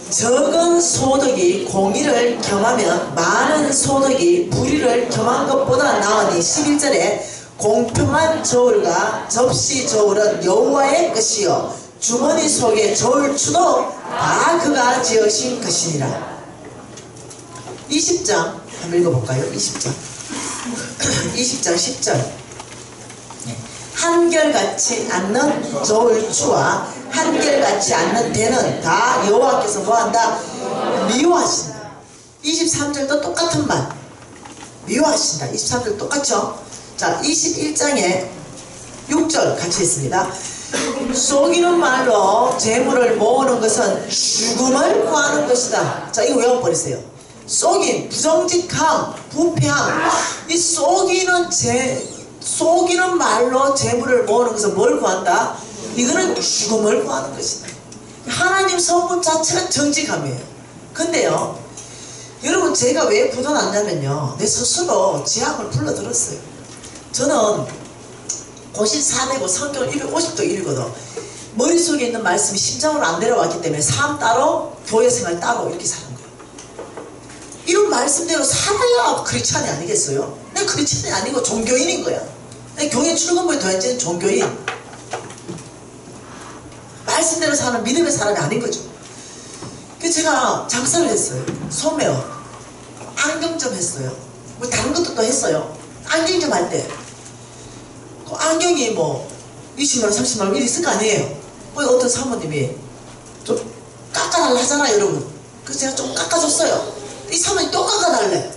적은 소득이 공의를 겸하면 많은 소득이 불의를 겸한 것보다 나으니 11절에 공평한 저울과 접시 저울은 여호와의 것이요 주머니 속의 저울추도 다 그가 지으신 것이니라. 20장 한번 읽어볼까요? 20장 20장 10절 한결같이 않는 저울추와 한결같이 않는 대는 다 여호와께서 뭐한다? 미워하신다. 23절도 똑같은 말 미워하신다. 23절 똑같죠? 자 21장에 6절 같이 있습니다. 속이는 말로 재물을 모으는 것은 죽음을 구하는 것이다. 자 이거 외워버리세요. 속임, 부정직함, 부패함. 이 속이는 말로 재물을 모으는 것은 뭘 구한다? 이거는 죽음을 구하는 것이다. 하나님 성품 자체가 정직함이에요. 근데요 여러분 제가 왜 부도났냐면요 내 스스로 제약을 불러들었어요. 저는 54대고 성경 250도 1이거든. 머릿속에 있는 말씀이 심장으로 안 내려왔기 때문에 삶 따로 교회 생활 따로 이렇게 사는 거예요. 이런 말씀대로 살아야 크리스찬이 아니겠어요? 내가 크리스찬이 아니고 종교인인 거야. 내가 교회 출근부에 더해지는 종교인. 말씀대로 사는 믿음의 사람이 아닌 거죠. 그래서 제가 장사를 했어요. 소매업, 안경점 했어요. 뭐 다른 것도 또 했어요. 안경점 할 때 그 안경이 뭐 20만원 30만원 이리 있을 거 아니에요. 어떤 사모님이 좀 깎아달라 하잖아 여러분. 그래서 제가 좀 깎아줬어요. 이 사모님 또 깎아달래.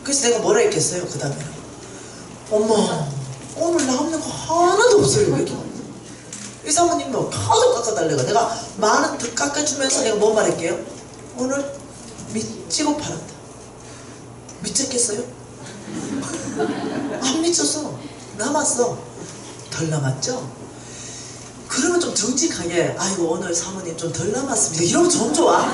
그래서 내가 뭐라 했겠어요 그 다음에. 엄마 오늘 남는 거 하나도 없어요 여기. 이 사모님도 하도 깎아달래가. 내가 만원 더 깎아주면서 내가 뭐 말할게요? 오늘 미치고 팔았다. 미쳤겠어요? 안 미쳤어. 남았어. 덜 남았죠? 그러면 좀 정직하게 아이고 오늘 사모님 좀 덜 남았습니다 이러면 좀 좋아.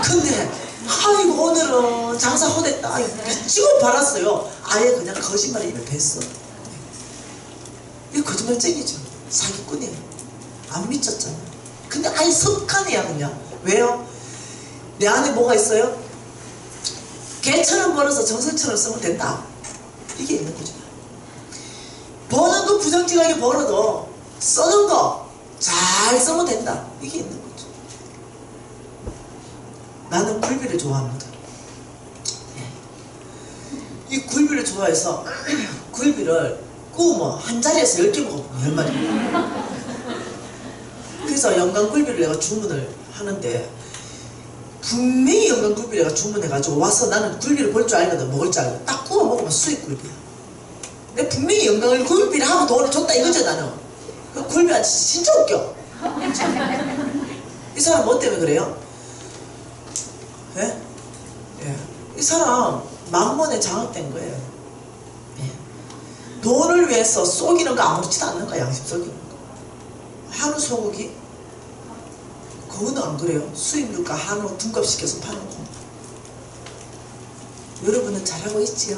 근데 아이고 오늘은 장사 허됐다. 아이고 미치고 팔았어요. 아예 그냥 거짓말에 입에 뱄어. 이거 거짓말쟁이죠. 사기꾼이에요. 안 미쳤잖아. 근데 아예 습관이야 그냥. 왜요? 내 안에 뭐가 있어요? 개처럼 벌어서 정성처럼 쓰면 된다. 이게 있는 거죠. 버는 거 부정직하게 벌어도 써는 거 잘 쓰면 된다. 이게 있는 거죠. 나는 굴비를 좋아합니다. 이 굴비를 좋아해서 굴비를 구우면 한 자리에서 10개 먹어보면 10마리. 그래서 영광굴비를 내가 주문을 하는데 분명히 영광굴비를 내가 주문해가지고 와서 나는 굴비를 볼 줄 알거든. 먹을 줄 알고 딱 구워 먹으면 수익굴비야. 내가 분명히 영광굴비를 하고 돈을 줬다 이거죠 나는. 그 굴비가 진짜 웃겨. 이 사람 뭐 때문에 그래요? 예? 예. 이 사람 만번에 장악된 거예요. 예. 돈을 위해서 속이는 거 아무렇지도 않는 거야. 양심 속이는 거. 한우 소고기? 그거는 안 그래요. 수입유가 한우 둔값 시켜서 파는 거. 여러분은 잘하고 있지요?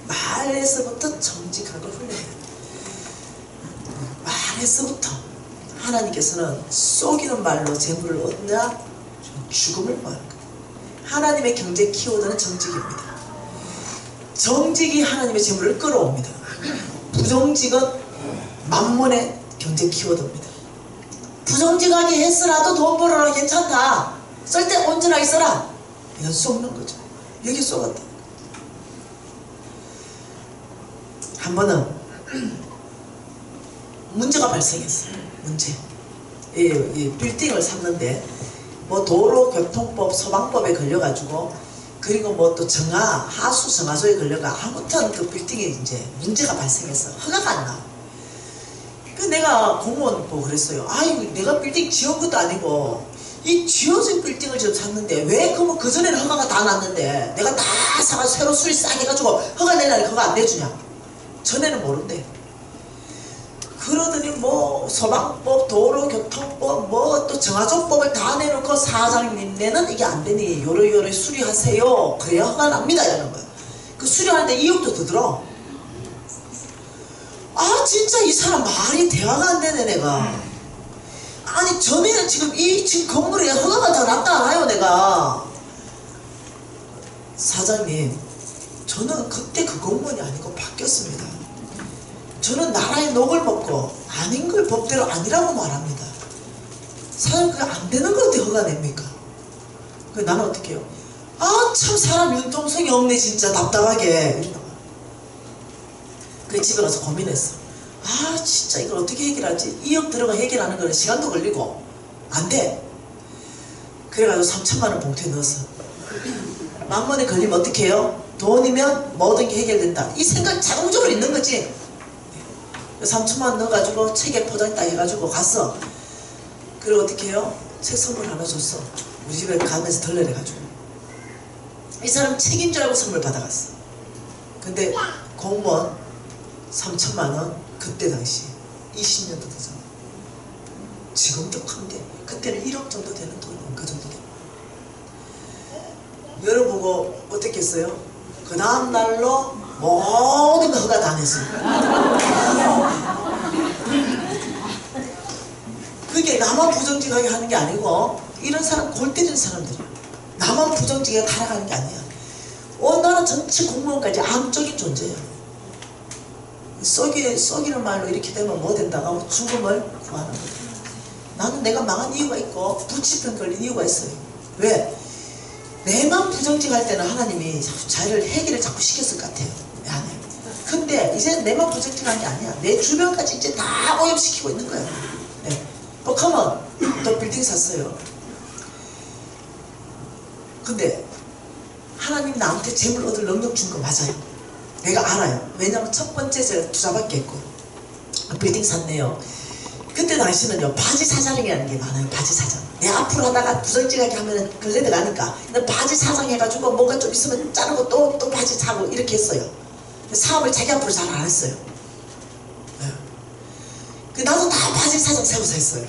말에서부터 정직하고 훌륭해요. 말에서부터 하나님께서는 속이는 말로 재물을 얻냐 죽음을 구하는 거예요. 하나님의 경제 키워드는 정직입니다. 정직이 하나님의 재물을 끌어옵니다. 부정직은 만몬의 경제 키워드입니다. 부정직하게 했으라도 돈 벌어라 괜찮다. 쓸 때 온전하게 써라. 이건 속는 거죠. 여기 속았다. 한 번은 문제가 발생했어요. 문제. 이 빌딩을 샀는데 뭐 도로교통법 소방법에 걸려가지고 그리고 뭐 또 하수 정화조에 걸려가 아무튼 그 빌딩에 이제 문제가 발생했어. 허가가 안 나. 그 내가 공무원 보고 그랬어요. 아이고 내가 빌딩 지은 것도 아니고 이 지어진 빌딩을 지금 샀는데 왜 그러면 그전에는 허가가 다 났는데 내가 다 사가 새로 수리 싸게 해가지고 허가 내라니 허가 안 내주냐. 전에는 모른대. 그러더니 뭐 소방법, 도로교통법, 뭐 또 정화조법을 다 내놓고 사장님네는 이게 안 되니 요러요러 수리하세요. 그래야 허가 납니다. 이러는 거야. 그 수리하는데 2억도 더 들어. 아 진짜 이 사람 말이 대화가 안 되네 내가. 아니 전에는 지금 건물에 허가가 다 났다 않아요 내가. 사장님 저는 그때 그 공무원이 아니고 바뀌었습니다. 저는 나라의 녹을 먹고 아닌 걸 법대로 아니라고 말합니다. 사장님 그게 안 되는 걸 어떻게 허가 냅니까? 그래서 나는 어떻게 해요? 아 참 사람 융통성이 없네 진짜 답답하게. 그래서 집에 가서 고민했어. 아 진짜 이걸 어떻게 해결하지? 2억 들어가 해결하는 거는 시간도 걸리고 안 돼. 그래가지고 3천만 원 봉투에 넣었어. 만번에 걸리면 어떻게 해요? 돈이면 모든 게 해결된다. 이 생각 자동적으로 있는 거지. 3천만 원 넣어가지고 책에 포장 딱 해가지고 갔어. 그리고 어떻게 해요? 책 선물 하나 줬어. 우리 집에 가면서 덜러내가지고. 이 사람 책인 줄 알고 선물 받아갔어. 근데 공무원 3천만 원 그때 당시 20년도 되잖아. 지금도 큰데 그때는 1억 정도 되는 돈이 그 정도 돼. 열어보고 어떻게 했어요? 그 다음 날로 모든 거 허가 다 냈어요. 그게 나만 부정직하게 하는 게 아니고 이런 사람 골 때리는 사람들이야. 나만 부정직하게 타락하는 게 아니야. 나는 전체 공무원까지 암적인 존재야. 썩이는 말로 이렇게 되면 뭐 된다고 죽음을 구하는 거야. 나는 내가 망한 이유가 있고 부치편 걸린 이유가 있어요. 왜? 내만 부정직할 때는 하나님이 자기를 해결을 자꾸 시켰을 것 같아요. 내 안에. 근데 이제 내만 부정직한 게 아니야. 내 주변까지 이제 다 오염시키고 있는 거예요. 네. 또 가면 또 빌딩 샀어요. 근데 하나님 나한테 재물 얻을 능력 준 거 맞아요. 내가 알아요. 왜냐면 첫 번째 제가 투자밖에 했고 빌딩 샀네요. 그때 당시는요 바지 사장이라는 게 많아요. 바지 사장. 내 앞으로 하다가 부정직하게 하면 걸레 들어가니까 바지 사장 해가지고 뭔가 좀 있으면 자르고 또 바지 사고 이렇게 했어요. 사업을 자기 앞으로 잘 안 했어요. 네. 나도 다 바지 사장 세워서 했어요.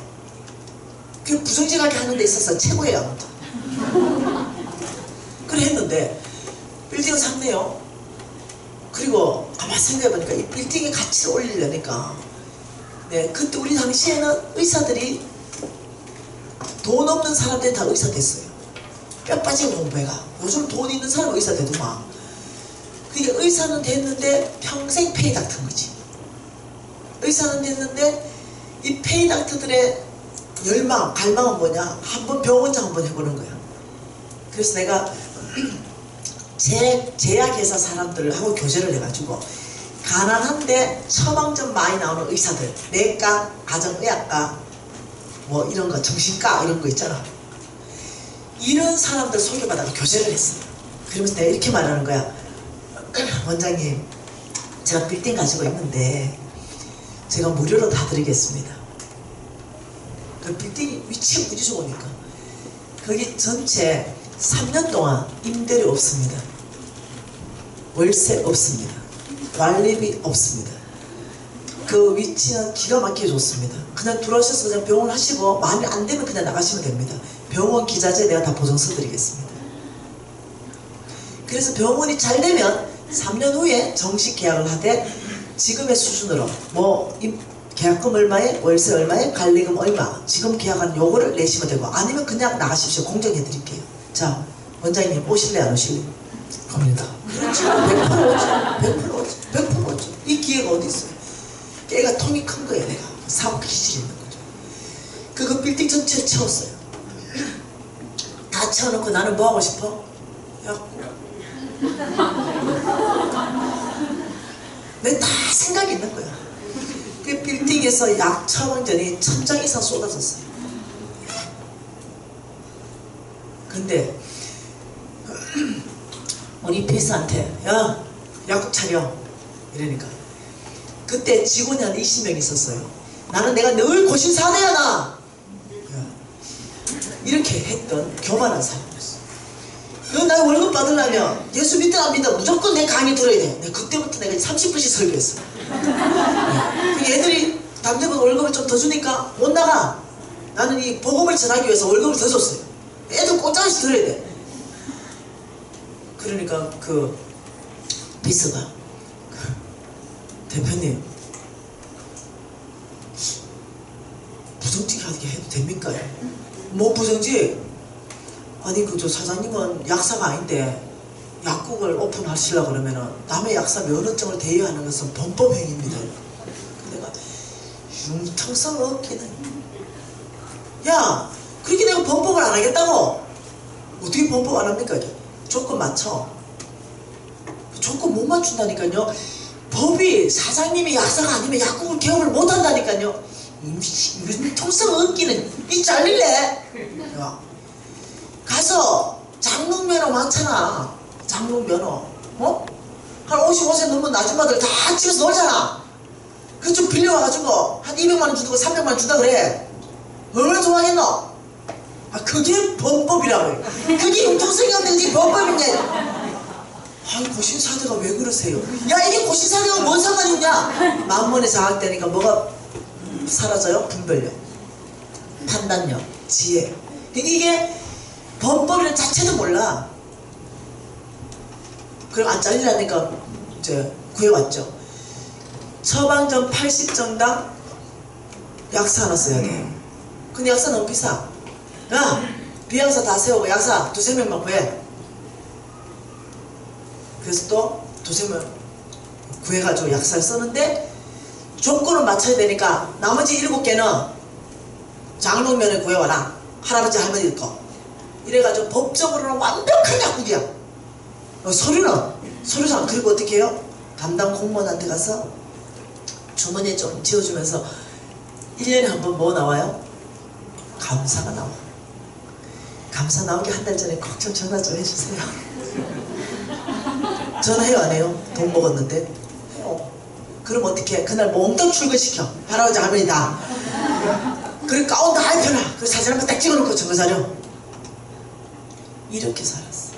그 부정직하게 하는 데 있어서 최고예요. 아무튼. 그래 했는데 빌딩을 샀네요. 그리고 가만히 생각해보니까 이 빌딩의 가치를 올리려니까 네, 그때 우리 당시에는 의사들이 돈 없는 사람들이 다 의사 됐어요. 뼈 빠지고 공부해가. 요즘 돈 있는 사람은 의사 되더만. 그게 의사는 됐는데 평생 페이닥터인 거지. 의사는 됐는데 이 페이닥터들의 열망, 갈망은 뭐냐? 한번 병원장 한번 해보는 거야. 그래서 내가 제약회사 사람들하고 교제를 해가지고 가난한데 처방전 많이 나오는 의사들, 내과, 가정의학과, 뭐 이런 거, 정신과 이런 거 있잖아. 이런 사람들 소개받아서 교제를 했어. 그러면서 내가 이렇게 말하는 거야. 원장님, 제가 빌딩 가지고 있는데 제가 무료로 다 드리겠습니다. 그 빌딩이 위치가 무지 좋으니까 거기 전체 3년 동안 임대료 없습니다. 월세 없습니다. 관리비 없습니다. 그 위치는 기가 막히게 좋습니다. 그냥 들어오셔서 그냥 병원 하시고 마음에 안 되면 그냥 나가시면 됩니다. 병원 기자재 내가 다 보증 써드리겠습니다. 그래서 병원이 잘 되면 3년 후에 정식 계약을 하되 지금의 수준으로 뭐 계약금 얼마에 월세 얼마에 관리금 얼마 지금 계약한 요거를 내시면 되고 아니면 그냥 나가십시오. 공정해 드릴게요. 자, 원장님 오실래 안 오실래? 갑니다. 그렇죠. 100% 오죠. 100% 오죠. 100% 오죠. 이 기회가 어디 있어요? 깨가 통이 큰 거예요. 내가 사업 기질이 있는 거죠. 그 빌딩 전체를 채웠어요. 다 채워놓고 나는 뭐 하고 싶어? 약국. 내 다 생각이 있는 거야. 그 빌딩에서 약 처방전이 1000장 이상 쏟아졌어요. 근데 우리 피스한테 야 약국 차려 이러니까 그때 직원이 한 20명 있었어요. 나는 내가 늘 고신사대야 나 이렇게 했던 교만한 사람이었어. 나 월급 받으려면 예수 믿든 안 믿든 무조건 내 강의 들어야 돼. 그때부터 내가 30분씩 설교했어. 애들이 당대보다 월급을 좀 더 주니까 못 나가. 나는 이 복음을 전하기 위해서 월급을 더 줬어요. 애들 꼬장씩 들어야 돼. 그러니까 그 비서가 대표님 부정직하게 해도 됩니까? 뭐 부정직? 아니 저 사장님은 약사가 아닌데 약국을 오픈하시려고 그러면은 남의 약사 면허증을 대여하는 것은 범법행위입니다. 내가 융통성 없기는 야 그렇게 내가 범법을 안 하겠다고? 어떻게 범법 안 합니까? 조건 맞춰. 조건 못 맞춘다니까요. 법이 사장님이 약사가 아니면 약국을 개업을 못 한다니까요. 융통성 없기는 이 잘릴래? 야, 가서 장롱면허 많잖아. 장롱면허 어? 한 55세 넘은 아줌마들 다 집에서 놀잖아. 그거 좀 빌려와가지고 한 200만원 주고 300만원 준다 그래. 얼마나 좋아하겠노? 아 그게 범법이라고요. 그게 융통성이 없는 게 범법이냐. 아이 고신사대가 왜 그러세요? 야 이게 고신사대가 뭔 상관이 있냐. 만문의 장악되니까 뭐가 사라져요? 분별력, 판단력, 지혜. 이게 범법이라는 자체도 몰라. 그럼 안 잘리라니까 이제 구해왔죠. 처방전 80정당 약사 하나 써야 돼. 근데 약사 너무 비싸. 야 비약사 다 세우고 약사 2~3명만 구해. 그래서 또 2~3명 구해가지고 약사를 쓰는데 조건을 맞춰야 되니까 나머지 7개는 장롱면을 구해와라. 할아버지 할머니 거. 이래가지고 법적으로는 완벽한 약국이야. 서류상 그리고 어떻게 해요? 담당 공무원한테 가서 주머니에 좀 지어주면서 1년에 한 번 뭐 나와요? 감사가 나와. 감사 나오기 한 달 전에 꼭 좀 전화 좀 해주세요. 전화해요 안 해요? 돈 먹었는데? 그럼 어떻게 해? 그날 몽땅 출근시켜. 할아버지 할머니 다. 그리고 가운 다 입혀놔. 그 사진 한번 딱 찍어놓고 증거자료. 이렇게 살았어.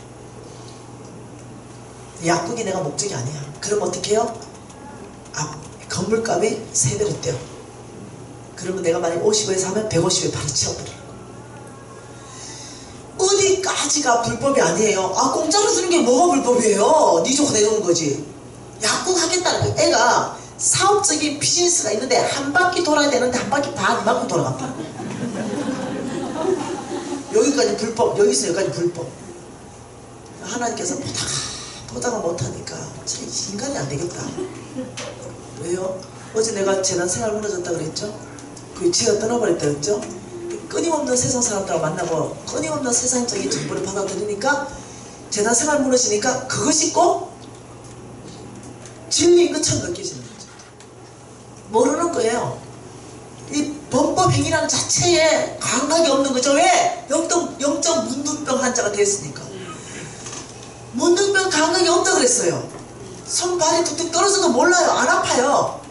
약국이 내가 목적이 아니야. 그럼 어떻게 해요? 건물값이 3배로 뛰어. 그러면 내가 만약 50에 사면 150에 바로 치워버려. 어디까지가 불법이 아니에요. 공짜로 주는 게 뭐가 불법이에요? 니 좋고 내 좋은 거지. 약국 하겠다는 거. 애가 사업적인 비즈니스가 있는데 한 바퀴 돌아야 되는데 한 바퀴 반만큼 돌아간다. 여기까지 불법, 여기서 여기까지 불법. 하나님께서 보다가 못하니까 참 인간이 안 되겠다. 왜요? 어제 내가 재단 생활 무너졌다 그랬죠? 그 지가 떠나버렸다 그랬죠? 끊임없는 세상 사람들하고 만나고 끊임없는 세상적인 정보를 받아들이니까 재단 생활 무너지니까 그것이 꼭 진리인 것처럼 느껴지는 거죠. 모르는 거예요. 이 범법행위라는 자체에 감각이 없는 거죠. 왜? 영적 문둥병 환자가 됐으니까. 문둥병 감각이 없다 그랬어요. 손 발이 툭툭 떨어져도 몰라요. 안 아파요.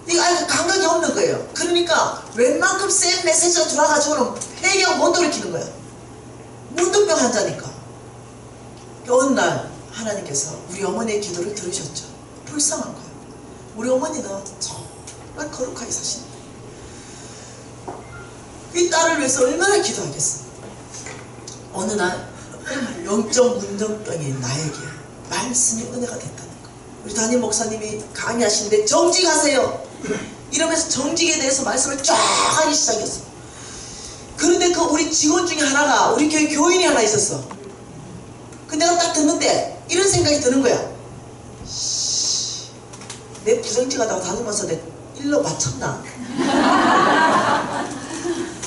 이거 감각이 없는 거예요. 그러니까 웬만큼 센 메시지가 들어와가지고는 회개하고 못 돌이키는 거예요. 문둥병 환자니까. 어느 날 하나님께서 우리 어머니의 기도를 들으셨죠. 불쌍한 거예요. 우리 어머니는 정말 거룩하게 사시는 거예요. 이 딸을 위해서 얼마나 기도하겠어. 어느 날 영적 문둥병인 나에게 말씀이 은혜가 됐다는 거. 우리 담임 목사님이 강의하시는데 정직하세요 이러면서 정직에 대해서 말씀을 쫙 하기 시작했어. 그런데 그 우리 직원 중에 하나가 우리 교회 교인이 하나 있었어. 근데 내가 딱 듣는데 이런 생각이 드는 거야. 내 부정직하다고 다니면서 내 일로 맞췄나?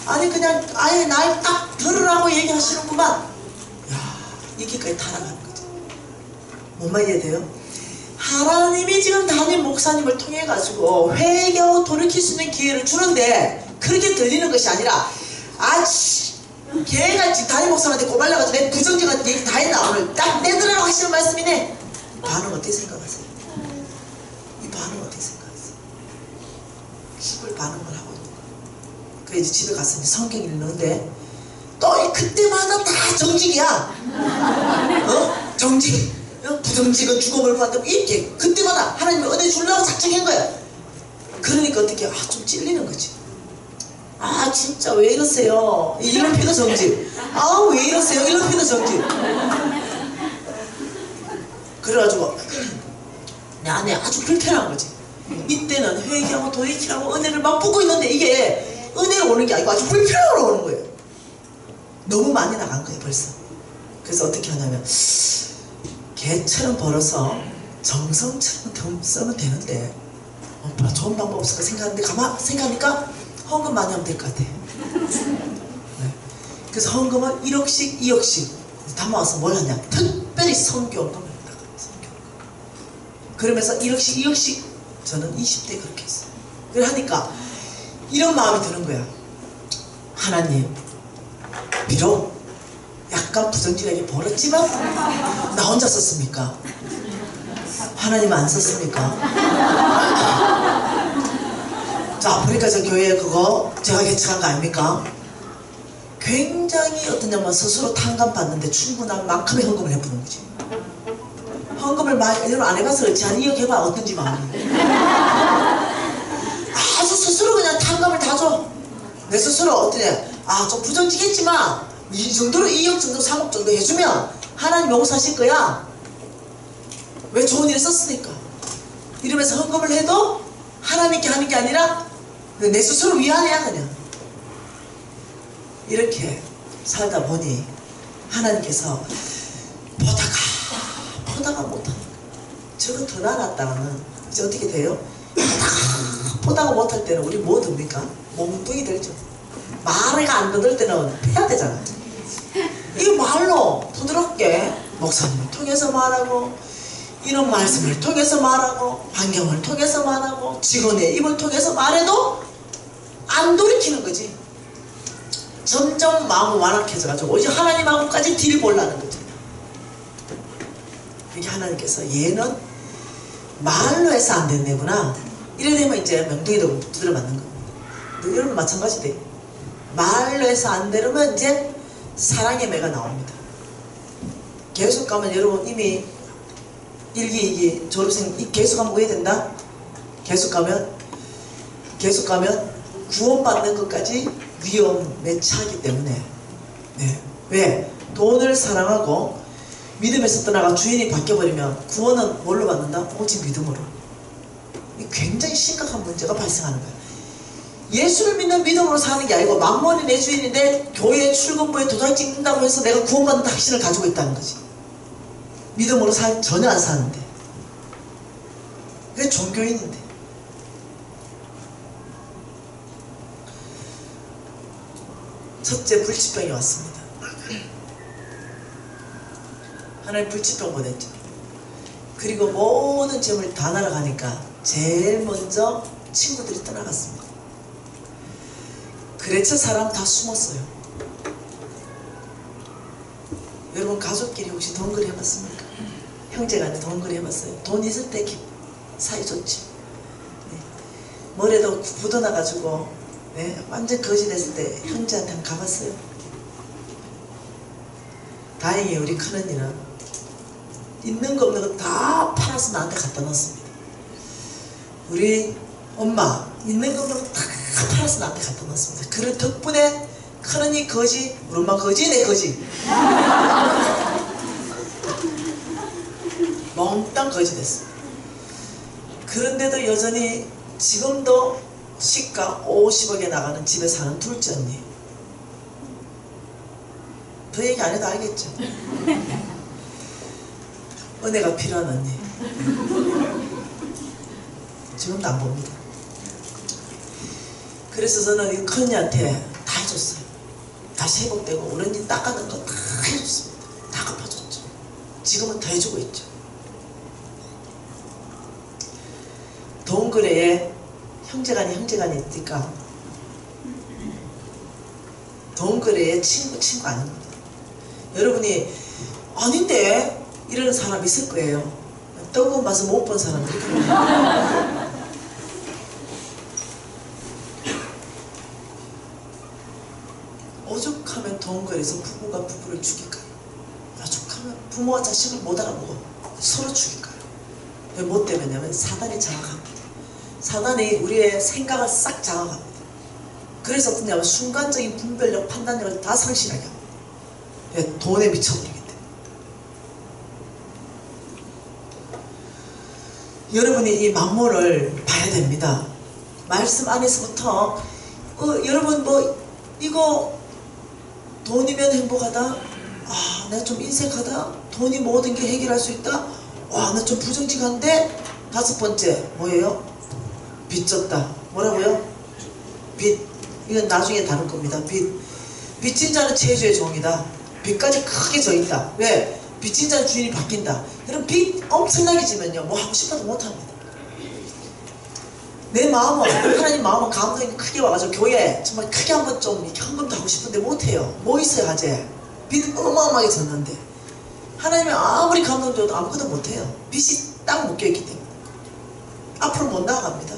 아니 그냥 아예 날 딱 들으라고 얘기하시는구만. 야, 이기까지 타락하는 거지. 뭔 말이 돼요? 하나님이 지금 담임 목사님을 통해 가지고 회개하고 돌이킬 수 있는 기회를 주는데 그렇게 들리는 것이 아니라 걔가 지금 담임 목사한테 고발려가지고 내 부정직한 얘기 다 했나 오늘 딱 내들으라고 하시는 말씀이네. 이 반응 어떻게 생각하세요? 이 반응 어떻게 생각하세요? 기쁠 반응을 하고 있는 거예요. 그래 이제 집에 가서 이제 성경 읽는데 또 그때마다 다 정직이야. 정직. 부정직은 죽음을 받으면 이렇게 그때마다 하나님이 은혜 주려고 작정한 거야. 그러니까 어떻게 좀 찔리는 거지. 진짜 왜 이러세요? 이런 피도 정직. 왜 이러세요? 이런 피도 정직. 그래가지고 내 안에 아주 불편한 거지. 이때는 회개하고 돌이키라고 은혜를 막 붓고 있는데 이게 은혜로 오는 게 아니고 아주 불편으로 오는 거예요. 너무 많이 나간 거예요 벌써. 그래서 어떻게 하냐면 개처럼 벌어서 정성처럼 쓰면 되는데 좋은 방법 없을까 생각하는데 생각하니까 헌금 많이 하면 될 것 같아. 네. 그래서 헌금을 1억씩 2억씩 담아와서 뭘 하냐, 특별히 선교헌금을 했다가 그러면서 1억씩 2억씩 저는 20대 그렇게 했어요. 그걸 하니까 이런 마음이 드는 거야. 하나님 비록 약간 부정직하게 벌었지만 나 혼자 썼습니까? 하나님 안 썼습니까? 자, 보니까 저 교회 그거 제가 개척한 거 아닙니까? 굉장히 어떠냐면 스스로 탕감받는데 충분한 만큼의 헌금을 해보는 거지. 헌금을 많이 여러분 안 해봐서 그렇지 한 2억 해봐 어떤지 마음이. 아주 스스로 그냥 탕감을 다 줘. 내 스스로 어떠냐, 좀 부정직했지만 이 정도로 2억 정도 3억 정도 해주면 하나님 용서하실 거야. 왜? 좋은 일에 썼으니까. 이러면서 헌금을 해도 하나님께 하는 게 아니라 내 스스로 위안해야 그냥. 이렇게 살다 보니 하나님께서 보다가 못하는 거야. 저거 더 나갔다가는 이제 어떻게 돼요? 보다가 못할 때는 우리 뭐 됩니까? 몽둥이 들죠. 말을 안 듣을 때는 패야 되잖아요. 이 말로 부드럽게 목사님을 통해서 말하고 이런 말씀을 통해서 말하고 환경을 통해서 말하고 직원의 입을 통해서 말해도 안 돌이키는 거지. 점점 마음이 완악해져가지고 이제 하나님하고까지 딜 보려는 거죠. 이게 하나님께서 얘는 말로 해서 안 된 애구나. 이래 되면 이제 명동이도 두드려 맞는 겁니다. 여러분 마찬가지돼. 말로 해서 안 되려면 이제 사랑의 매가 나옵니다. 계속 가면 여러분 이미 1기, 2기, 졸업생 계속 가면 뭐 해야 된다? 계속 가면 구원받는 것까지 위험에 처하기 때문에. 네. 왜? 돈을 사랑하고 믿음에서 떠나가 주인이 바뀌어버리면 구원은 뭘로 받는다? 오직 믿음으로. 굉장히 심각한 문제가 발생하는 거예요. 예수를 믿는 믿음으로 사는 게 아니고 만mon이 내 주인인데 교회 출근부에 도장 찍는다고 해서 내가 구원받는 확신을 가지고 있다는 거지. 믿음으로 전혀 안 사는데. 그게 종교인인데. 첫째, 불치병이 왔습니다. 하나님 불치병 보냈죠. 그리고 모든 재물 다 날아가니까 제일 먼저 친구들이 떠나갔습니다. 그레처 사람 다 숨었어요. 여러분 가족끼리 혹시 덩그리 해봤습니까? 형제간에 덩그리 해봤어요? 돈 있을 때 사이 좋지. 네. 머리도 굳어나가지고 네. 완전 거지 됐을 때 형제한테 한번 가봤어요? 다행히 우리 큰언니는 있는 거 없는 거 다 팔아서 나한테 갖다 놨습니다. 우리 엄마 있는 거 없는 거 다 팔아서 나한테 갖다 놨습니다. 그런 덕분에 큰언니 거지, 우리 엄마 거지, 내 거지. 몽땅 거지 됐어. 그런데도 여전히 지금도 시가 50억에 나가는 집에 사는 둘째 언니. 더 얘기 안 해도 알겠죠? 은혜가 필요한 언니. 지금도 안 봅니다. 그래서 저는 이 큰언니한테 다 해줬어요. 다시 회복되고 우리 언니 닦아는 거 다 해줬습니다. 다 갚아줬죠. 지금은 더 해주고 있죠. 동거래에 형제간이 있으니까 동거래에 친구 아닙니다. 여러분이 아닌데 이러는 사람 있을 거예요. 떡은 봐서 못 본 사람들이. 오죽하면 동거래에서 부부가 부부를 죽일까요? 오죽하면 부모와 자식을 못 알아보고 서로 죽일까요? 왜 뭐 때문이냐면 사단이 장악합니다. 사단이 우리의 생각을 싹 장악합니다. 그래서 뭐냐면 순간적인 분별력, 판단력을 다 상실하게 합니다. 왜? 돈에 미쳐버리기 때문에. 여러분이 이 만몬을 봐야 됩니다. 말씀 안에서부터 여러분 뭐 이거 돈이면 행복하다? 아, 내가 좀 인색하다? 돈이 모든 게 해결할 수 있다? 와, 나 좀 부정직한데? 다섯 번째 뭐예요? 빚졌다. 뭐라고요? 빚. 이건 나중에 다룰 겁니다. 빚진 자는 체주의 종이다. 빚까지 크게 져있다. 왜? 빚진 자는 주인이 바뀐다. 여러분 빚 엄청나게 지면요 뭐 하고 싶어도 못합니다. 내 마음은 하나님 마음은 감동이 크게 와가지고 교회 정말 크게 한번 좀 현금도 하고 싶은데 못해요. 뭐 있어요 아재? 빚 어마어마하게 졌는데 하나님이 아무리 감동 줘도 아무것도 못해요. 빚이 딱 묶여있기 때문에 앞으로 못 나아갑니다.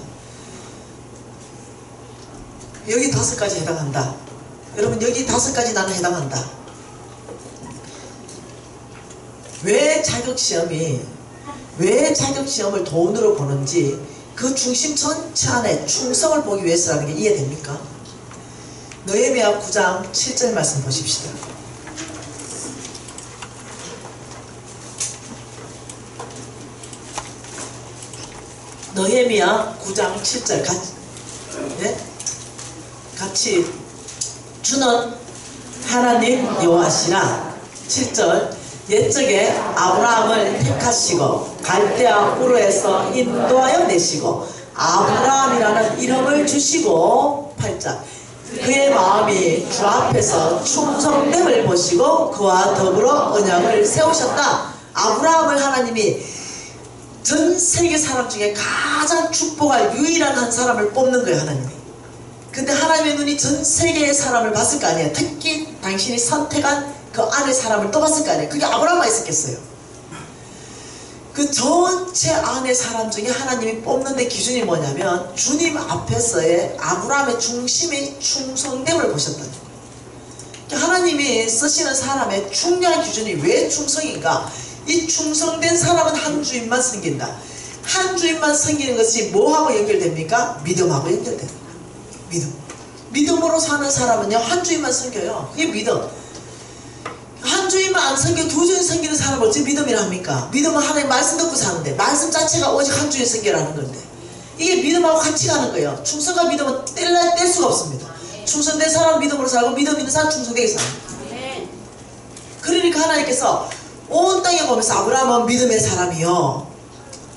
여기 5가지 해당한다. 여러분 여기 5가지 나는 해당한다. 왜 자격시험을 돈으로 보는지 그 중심 전체 안에 충성을 보기 위해서라는 게 이해됩니까? 느헤미야 9장 7절 말씀 보십시다. 느헤미야 9장 7절 같이 주는 하나님 여호와시라. 7절 옛적에 아브라함을 택하시고 갈대아 우르에서 인도하여 내시고 아브라함이라는 이름을 주시고 8절 그의 마음이 주 앞에서 충성됨을 보시고 그와 더불어 언약을 세우셨다. 아브라함을 하나님이 전 세계 사람 중에 가장 축복할 유일한 한 사람을 뽑는 거예요. 하나님이 근데 하나님의 눈이 전 세계의 사람을 봤을 거 아니에요. 특히 당신이 선택한 그 안의 사람을 또 봤을 거 아니에요. 그게 아브라함만 있었겠어요. 그 전체 안의 사람 중에 하나님이 뽑는 데 기준이 뭐냐면 주님 앞에서의 아브라함의 중심의 충성됨을 보셨다는 거예요. 하나님이 쓰시는 사람의 중요한 기준이 왜 충성인가? 이 충성된 사람은 한 주인만 섬긴다. 한 주인만 섬기는 것이 뭐하고 연결됩니까? 믿음하고 연결됩니다. 믿음으로 사는 사람은요, 한 주인만 섬겨요. 그게 믿음. 한 주인만 안 섬겨 두 주인 섬기는 사람을 어찌 믿음이라 합니까? 믿음은 하나님 말씀 듣고 사는데, 말씀 자체가 오직 한 주인 섬겨라는 건데, 이게 믿음하고 같이 가는 거예요. 충성과 믿음은 뗄 수가 없습니다. 충성된 사람은 믿음으로 살고 믿음 있는 사람은 충성되게 살아요. 그러니까 하나님께서 온 땅에 보면서 아브라함은 믿음의 사람이요,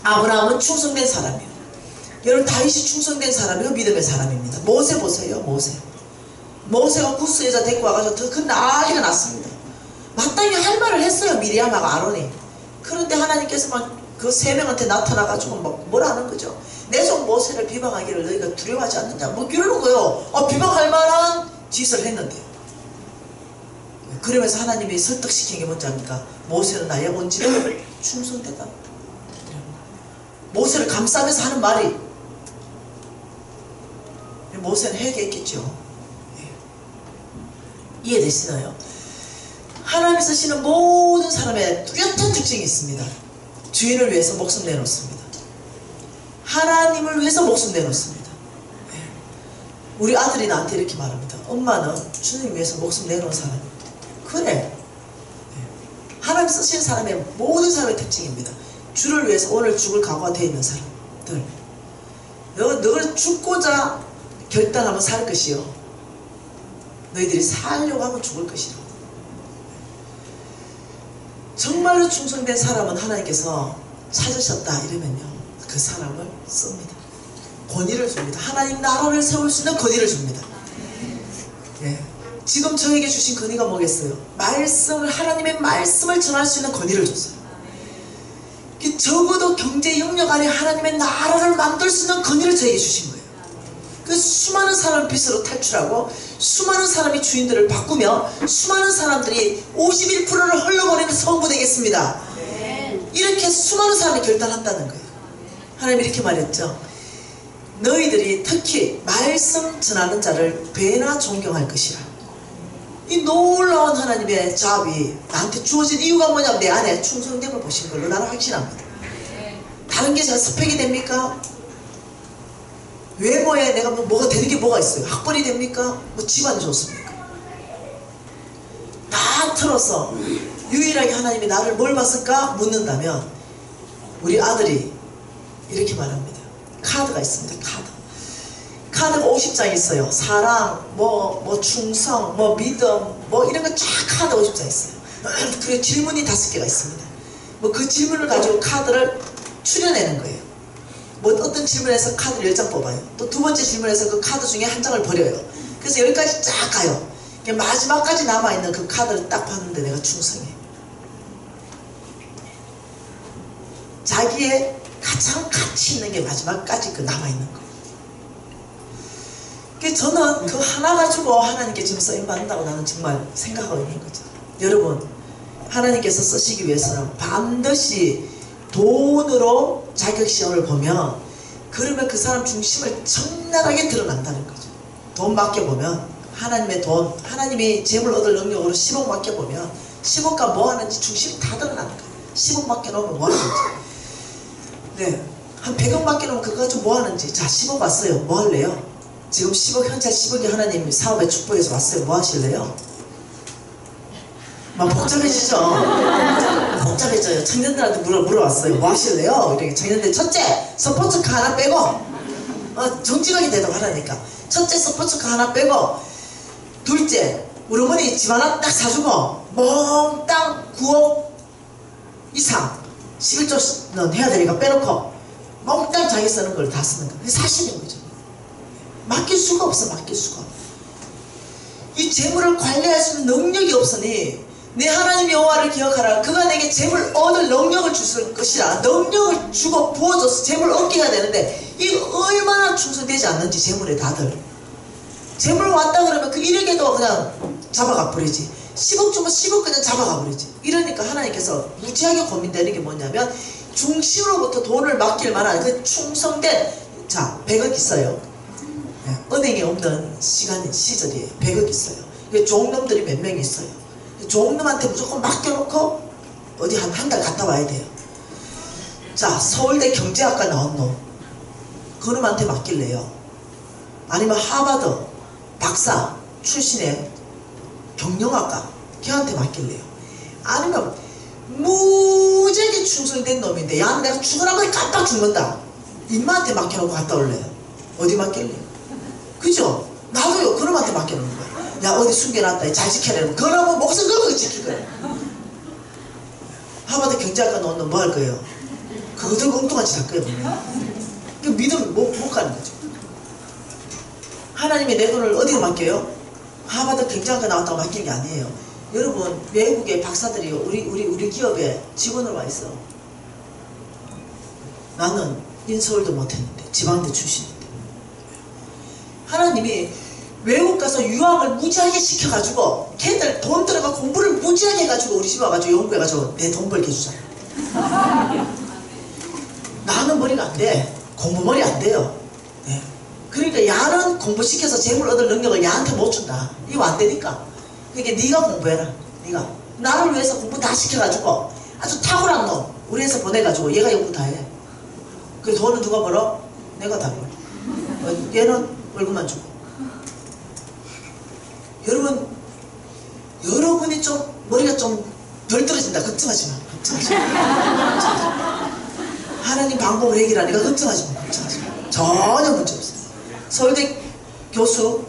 아브라함은 충성된 사람이요. 여러분, 다윗이 충성된 사람이고 믿음의 사람입니다. 모세 보세요. 모세가 구스 여자 데리고 와가지고 더 큰 난리가 났습니다. 마땅히 할 말을 했어요, 미리암하고 아론이. 그런데 하나님께서 막 그 세 명한테 나타나가지고 뭐라 하는 거죠. 내 종 모세를 비방하기를 너희가 두려워하지 않느냐, 뭐 이러는 거예요. 비방할 만한 짓을 했는데. 그러면서 하나님이 설득시킨 게 뭔지 압니까? 모세는 나의 온지를 충성되다. 모세를 감싸면서 하는 말이, 모세는 회개했겠죠. 이해되시나요? 하나님이 쓰시는 모든 사람의 뚜렷한 특징이 있습니다. 주인을 위해서 목숨 내놓습니다. 하나님을 위해서 목숨 내놓습니다. 우리 아들이 나한테 이렇게 말합니다. 엄마는 주님 위해서 목숨 내놓은 사람이야. 그래. 하나님 쓰시는 사람의 모든 사람의 특징입니다. 주를 위해서 오늘 죽을 각오가 되어 있는 사람들. 너를 죽고자 결단하면 살 것이요, 너희들이 살려고 하면 죽을 것이라. 정말로 충성된 사람은 하나님께서 찾으셨다 이러면요, 그 사람을 씁니다. 권위를 줍니다. 하나님 나라를 세울 수 있는 권위를 줍니다. 지금 저에게 주신 권위가 뭐겠어요? 하나님의 말씀을 전할 수 있는 권위를 줬어요. 적어도 경제 영역 안에 하나님의 나라를 만들 수 있는 권위를 저에게 주신 거예요. 그 수많은 사람을 빚으로 탈출하고, 수많은 사람이 주인들을 바꾸며, 수많은 사람들이 51%를 흘러버리는 성부 되겠습니다. 이렇게 수많은 사람이 결단한다는 거예요. 하나님이 이렇게 말했죠. 너희들이 특히 말씀 전하는 자를 배나 존경할 것이라. 이 놀라운 하나님의 자비 나한테 주어진 이유가 뭐냐면 내 안에 충성됨을 보신 걸로 나는 확신합니다. 다른 게 제가 스펙이 됩니까? 외모에 내가 뭐가 되는 게 뭐가 있어요? 학벌이 됩니까? 집안이 좋습니까? 다 틀어서 유일하게 하나님이 나를 뭘 봤을까? 묻는다면 우리 아들이 이렇게 말합니다. 카드가 있습니다. 카드가 50장 있어요. 사랑, 충성, 믿음, 이런 거 쫙 카드 50장 있어요. 그리고 질문이 5개가 있습니다. 그 질문을 가지고 카드를 추려내는 거예요. 어떤 질문에서 카드를 10장 뽑아요. 또 두 번째 질문에서 그 카드 중에 한 장을 버려요. 그래서 여기까지 쫙 가요. 마지막까지 남아있는 그 카드를 딱 봤는데 내가 충성해. 자기의 가장 가치 있는 게 마지막까지 남아있는 거예요. 저는 그 하나 가지고 하나님께 지금 쓰임받는다고 나는 정말 생각하고 있는 거죠. 여러분, 하나님께서 쓰시기 위해서는 반드시 돈으로 자격시험을 보면, 그러면 그 사람 중심을 적나라하게 드러난다는 거죠. 돈 맡겨보면, 하나님의 돈, 하나님이 재물 얻을 능력으로 10억 맡겨보면 10억과 뭐 하는지 중심이 다 드러나는 거예요. 10억 맡겨놓으면 뭐 하는지, 한 100억 맡겨놓으면 그거 가지고 뭐 하는지. 자, 10억 왔어요. 뭐 할래요? 지금 10억, 현재 10억이 하나님 사업의 축복에서 왔어요. 뭐 하실래요? 막 복잡해지죠? 복잡해져요. 청년들한테 물어봤어요. 뭐 하실래요? 이렇게 청년들, 첫째, 스포츠카 하나 빼고, 정직하게 대답 하라니까. 첫째, 스포츠카 하나 빼고, 둘째, 우리 어머니 집 하나 딱 사주고, 몽땅 9억 이상 11조는 해야 되니까 빼놓고, 몽땅 자기 쓰는 걸 다 쓰는 거예요. 사실인 거죠. 맡길 수가 없어, 맡길 수가. 이 재물을 관리할 수 있는 능력이 없으니, 내 하나님 여호와를 기억하라. 그가 내게 재물 얻을 능력을 줄 것이라. 능력을 주고 부어줘서 재물을 얻게 해야 되는데, 이거 얼마나 충성되지 않는지, 재물에 다들. 재물 왔다 그러면 그 1억에도 그냥 잡아가 버리지. 10억 주면 10억 그냥 잡아가 버리지. 이러니까 하나님께서 무지하게 고민되는 게 뭐냐면 중심으로부터 돈을 맡길 만한 그 충성된, 자 100억 있어요. 은행에 없는 시절이에요. 100억 있어요. 종놈들이 몇 명 있어요. 종놈한테 무조건 맡겨놓고 어디 한 달 갔다 와야 돼요. 자, 서울대 경제학과 나온 놈, 그놈한테 맡길래요. 아니면 하버드 박사 출신의 경영학과, 걔한테 맡길래요. 아니면 무지하게 충성된 놈인데, 야 내가 죽으라면 깜빡 죽는다, 인마한테 맡겨놓고 갔다 올래요. 어디 맡길래요? 그죠? 나도요. 그놈한테 맡겨놓는 거예요. 야 어디 숨겨놨다, 잘 지켜내는 거. 그놈은 목숨 걸고 지킬 거예요. 하버드 경제학과 나온 놈 뭐 할 거예요? 그거 들고 엉뚱한 짓 할 거예요. 그 믿음 못 가는 거죠. 하나님이 내 돈을 어디로 맡겨요? 하버드 경제학과 나왔다고 맡긴 게 아니에요. 여러분, 외국의 박사들이 우리 기업에 직원으로 와 있어. 나는 인서울도 못했는데, 지방대 출신인데. 하나님이 외국 가서 유학을 무지하게 시켜가지고 걔들 돈 들어가 공부를 무지하게 해가지고 우리 집 와가지고 연구해가지고 내 돈 벌게 해주잖아. 나는 머리가 안 돼. 공부머리 안 돼요. 네. 그러니까 야는 공부시켜서 재물 얻을 능력을 야한테 못 준다. 이거 안 되니까. 그러니까 네가 공부해라. 네가 나를 위해서 공부 다 시켜가지고 아주 탁월한 놈 우리 회사 보내가지고 얘가 연구 다 해. 그 돈은 누가 벌어? 내가 다 벌어. 얘는 월급만 주고. 여러분이 좀 머리가 좀 덜 떨어진다. 걱정하지 마. 걱정하지 마. 하나님 방법을 해결하니까 걱정하지 마. 걱정하지 마. 전혀 문제 없어요. 서울대 교수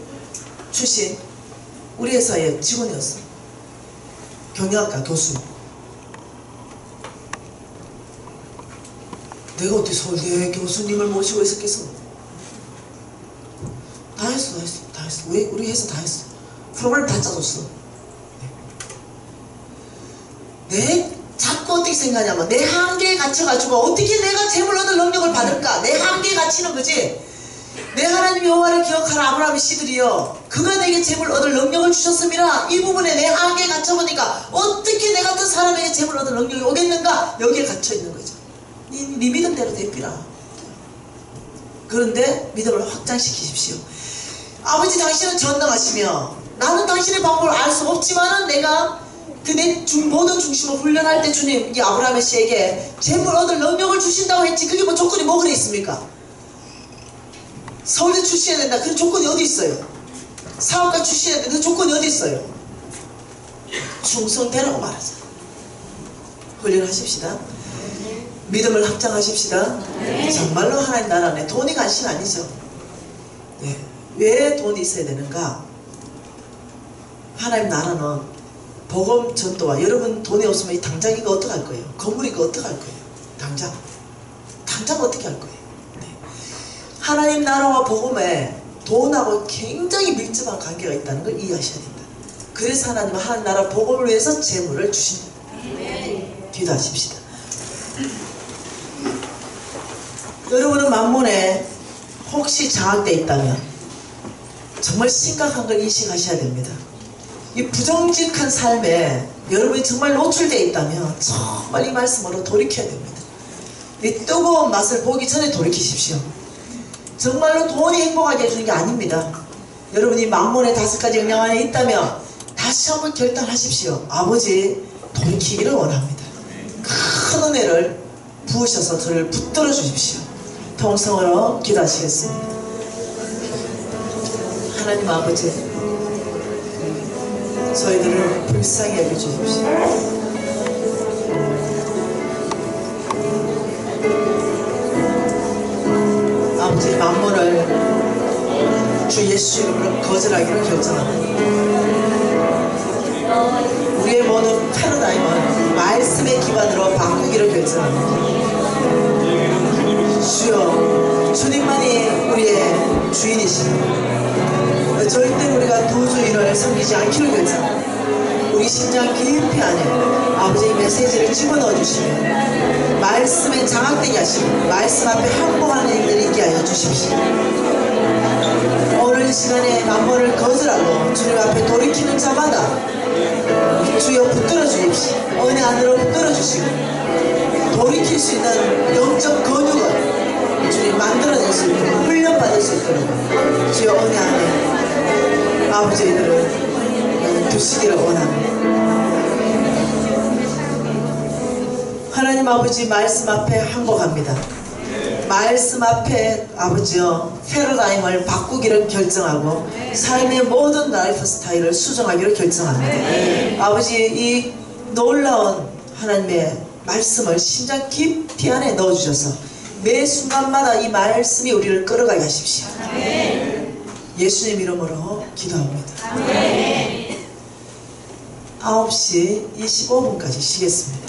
출신 우리 회사의 직원이었어. 경영학과 교수. 내가 어떻게 서울대 교수님을 모시고 있었겠어? 다 했어. 우리 회사 다 했어. 프로그램 다 짜줬어. 내 자꾸 어떻게 생각하냐면 내 한계에 갇혀가지고 어떻게 내가 재물 얻을 능력을 받을까? 내 한계에 갇히는 거지. 내 하나님 여호와를 기억하라 아브라함의 씨들이여, 그가 내게 재물 얻을 능력을 주셨음이라. 이 부분에 내 한계에 갇혀보니까 어떻게 내 같은 사람에게 재물 얻을 능력이 오겠는가? 여기에 갇혀있는 거죠. 네 믿음대로 되피라. 그런데 믿음을 확장시키십시오. 아버지 당신은 전능하시며 나는 당신의 방법을 알 수 없지만은 내가 그 내 모든 중심을 훈련할 때 주님 이 아브라함의 씨에게 재물 얻을 능력을 주신다고 했지. 그게 뭐 조건이 뭐 그래 있습니까? 서울대 출신해야 된다. 그런 조건이 어디 있어요? 사업가 출신해야 된다. 그 조건이 어디 있어요? 충성되라고 말하자. 훈련하십시다. 믿음을 확장하십시다. 정말로 하나님 나라 안에 돈이 관심 아니죠. 네. 왜 돈이 있어야 되는가? 하나님 나라는 복음 전도와, 여러분 돈이 없으면 이 당장 이거 어떡할 거예요? 건물 이거 어떡할 거예요? 당장 어떻게 할 거예요? 네. 하나님 나라와 복음에 돈하고 굉장히 밀접한 관계가 있다는 걸 이해하셔야 된다. 그래서 하나님은 하나님 나라 복음을 위해서 재물을 주신다. 기도하십시다. 여러분은 만몬에 혹시 장악되어 있다면 정말 심각한 걸 인식하셔야 됩니다. 이 부정직한 삶에 여러분이 정말 노출되어 있다면 정말 이 말씀으로 돌이켜야 됩니다. 이 뜨거운 맛을 보기 전에 돌이키십시오. 정말로 돈이 행복하게 해주는 게 아닙니다. 여러분이 만몬의 5가지 영향 안에 있다면 다시 한번 결단하십시오. 아버지 돌이키기를 원합니다. 큰 은혜를 부으셔서 저를 붙들어 주십시오. 통성으로 기도하시겠습니다. 하나님 아버지, 저희들을 불쌍히 여겨주십시오. 아버지, 만몬을 주 예수 이름으로 거절하기로 결정합니다. 우리의 모든 패러다임을 말씀의 기반으로 바꾸기로 결정합니다. 주여, 주님만이 우리의 주인이십니다. 절대 우리가 두 주인을 섬기지 않기로 결정합니다. 우리 심장 깊이 안에 아버지의 메시지를 집어넣어 주시며 말씀에 장악되게 하시고 말씀 앞에 항복하는 일들이 있게 하여 주십시오. 오늘 이 시간에 만번을 거절하고 주님 앞에 돌이키는 자마다 주여 붙들어 주십시오. 은혜 안으로 붙들어 주시고 돌이킬 수 있는 영적 근육을 주님 만들어낼 수 있도록 훈련받을 수 있도록 주여 은혜 안에 아버지들을 두시기를 원합니다. 하나님 아버지 말씀 앞에 항복합니다. 말씀 앞에 아버지여 패러다임을 바꾸기를 결정하고 삶의 모든 라이프 스타일을 수정하기를 결정합니다. 아버지 이 놀라운 하나님의 말씀을 심장 깊이 안에 넣어주셔서 매 순간마다 이 말씀이 우리를 끌어가게 하십시오. 예수님 이름으로 기도합니다. 9시 25분까지 쉬겠습니다.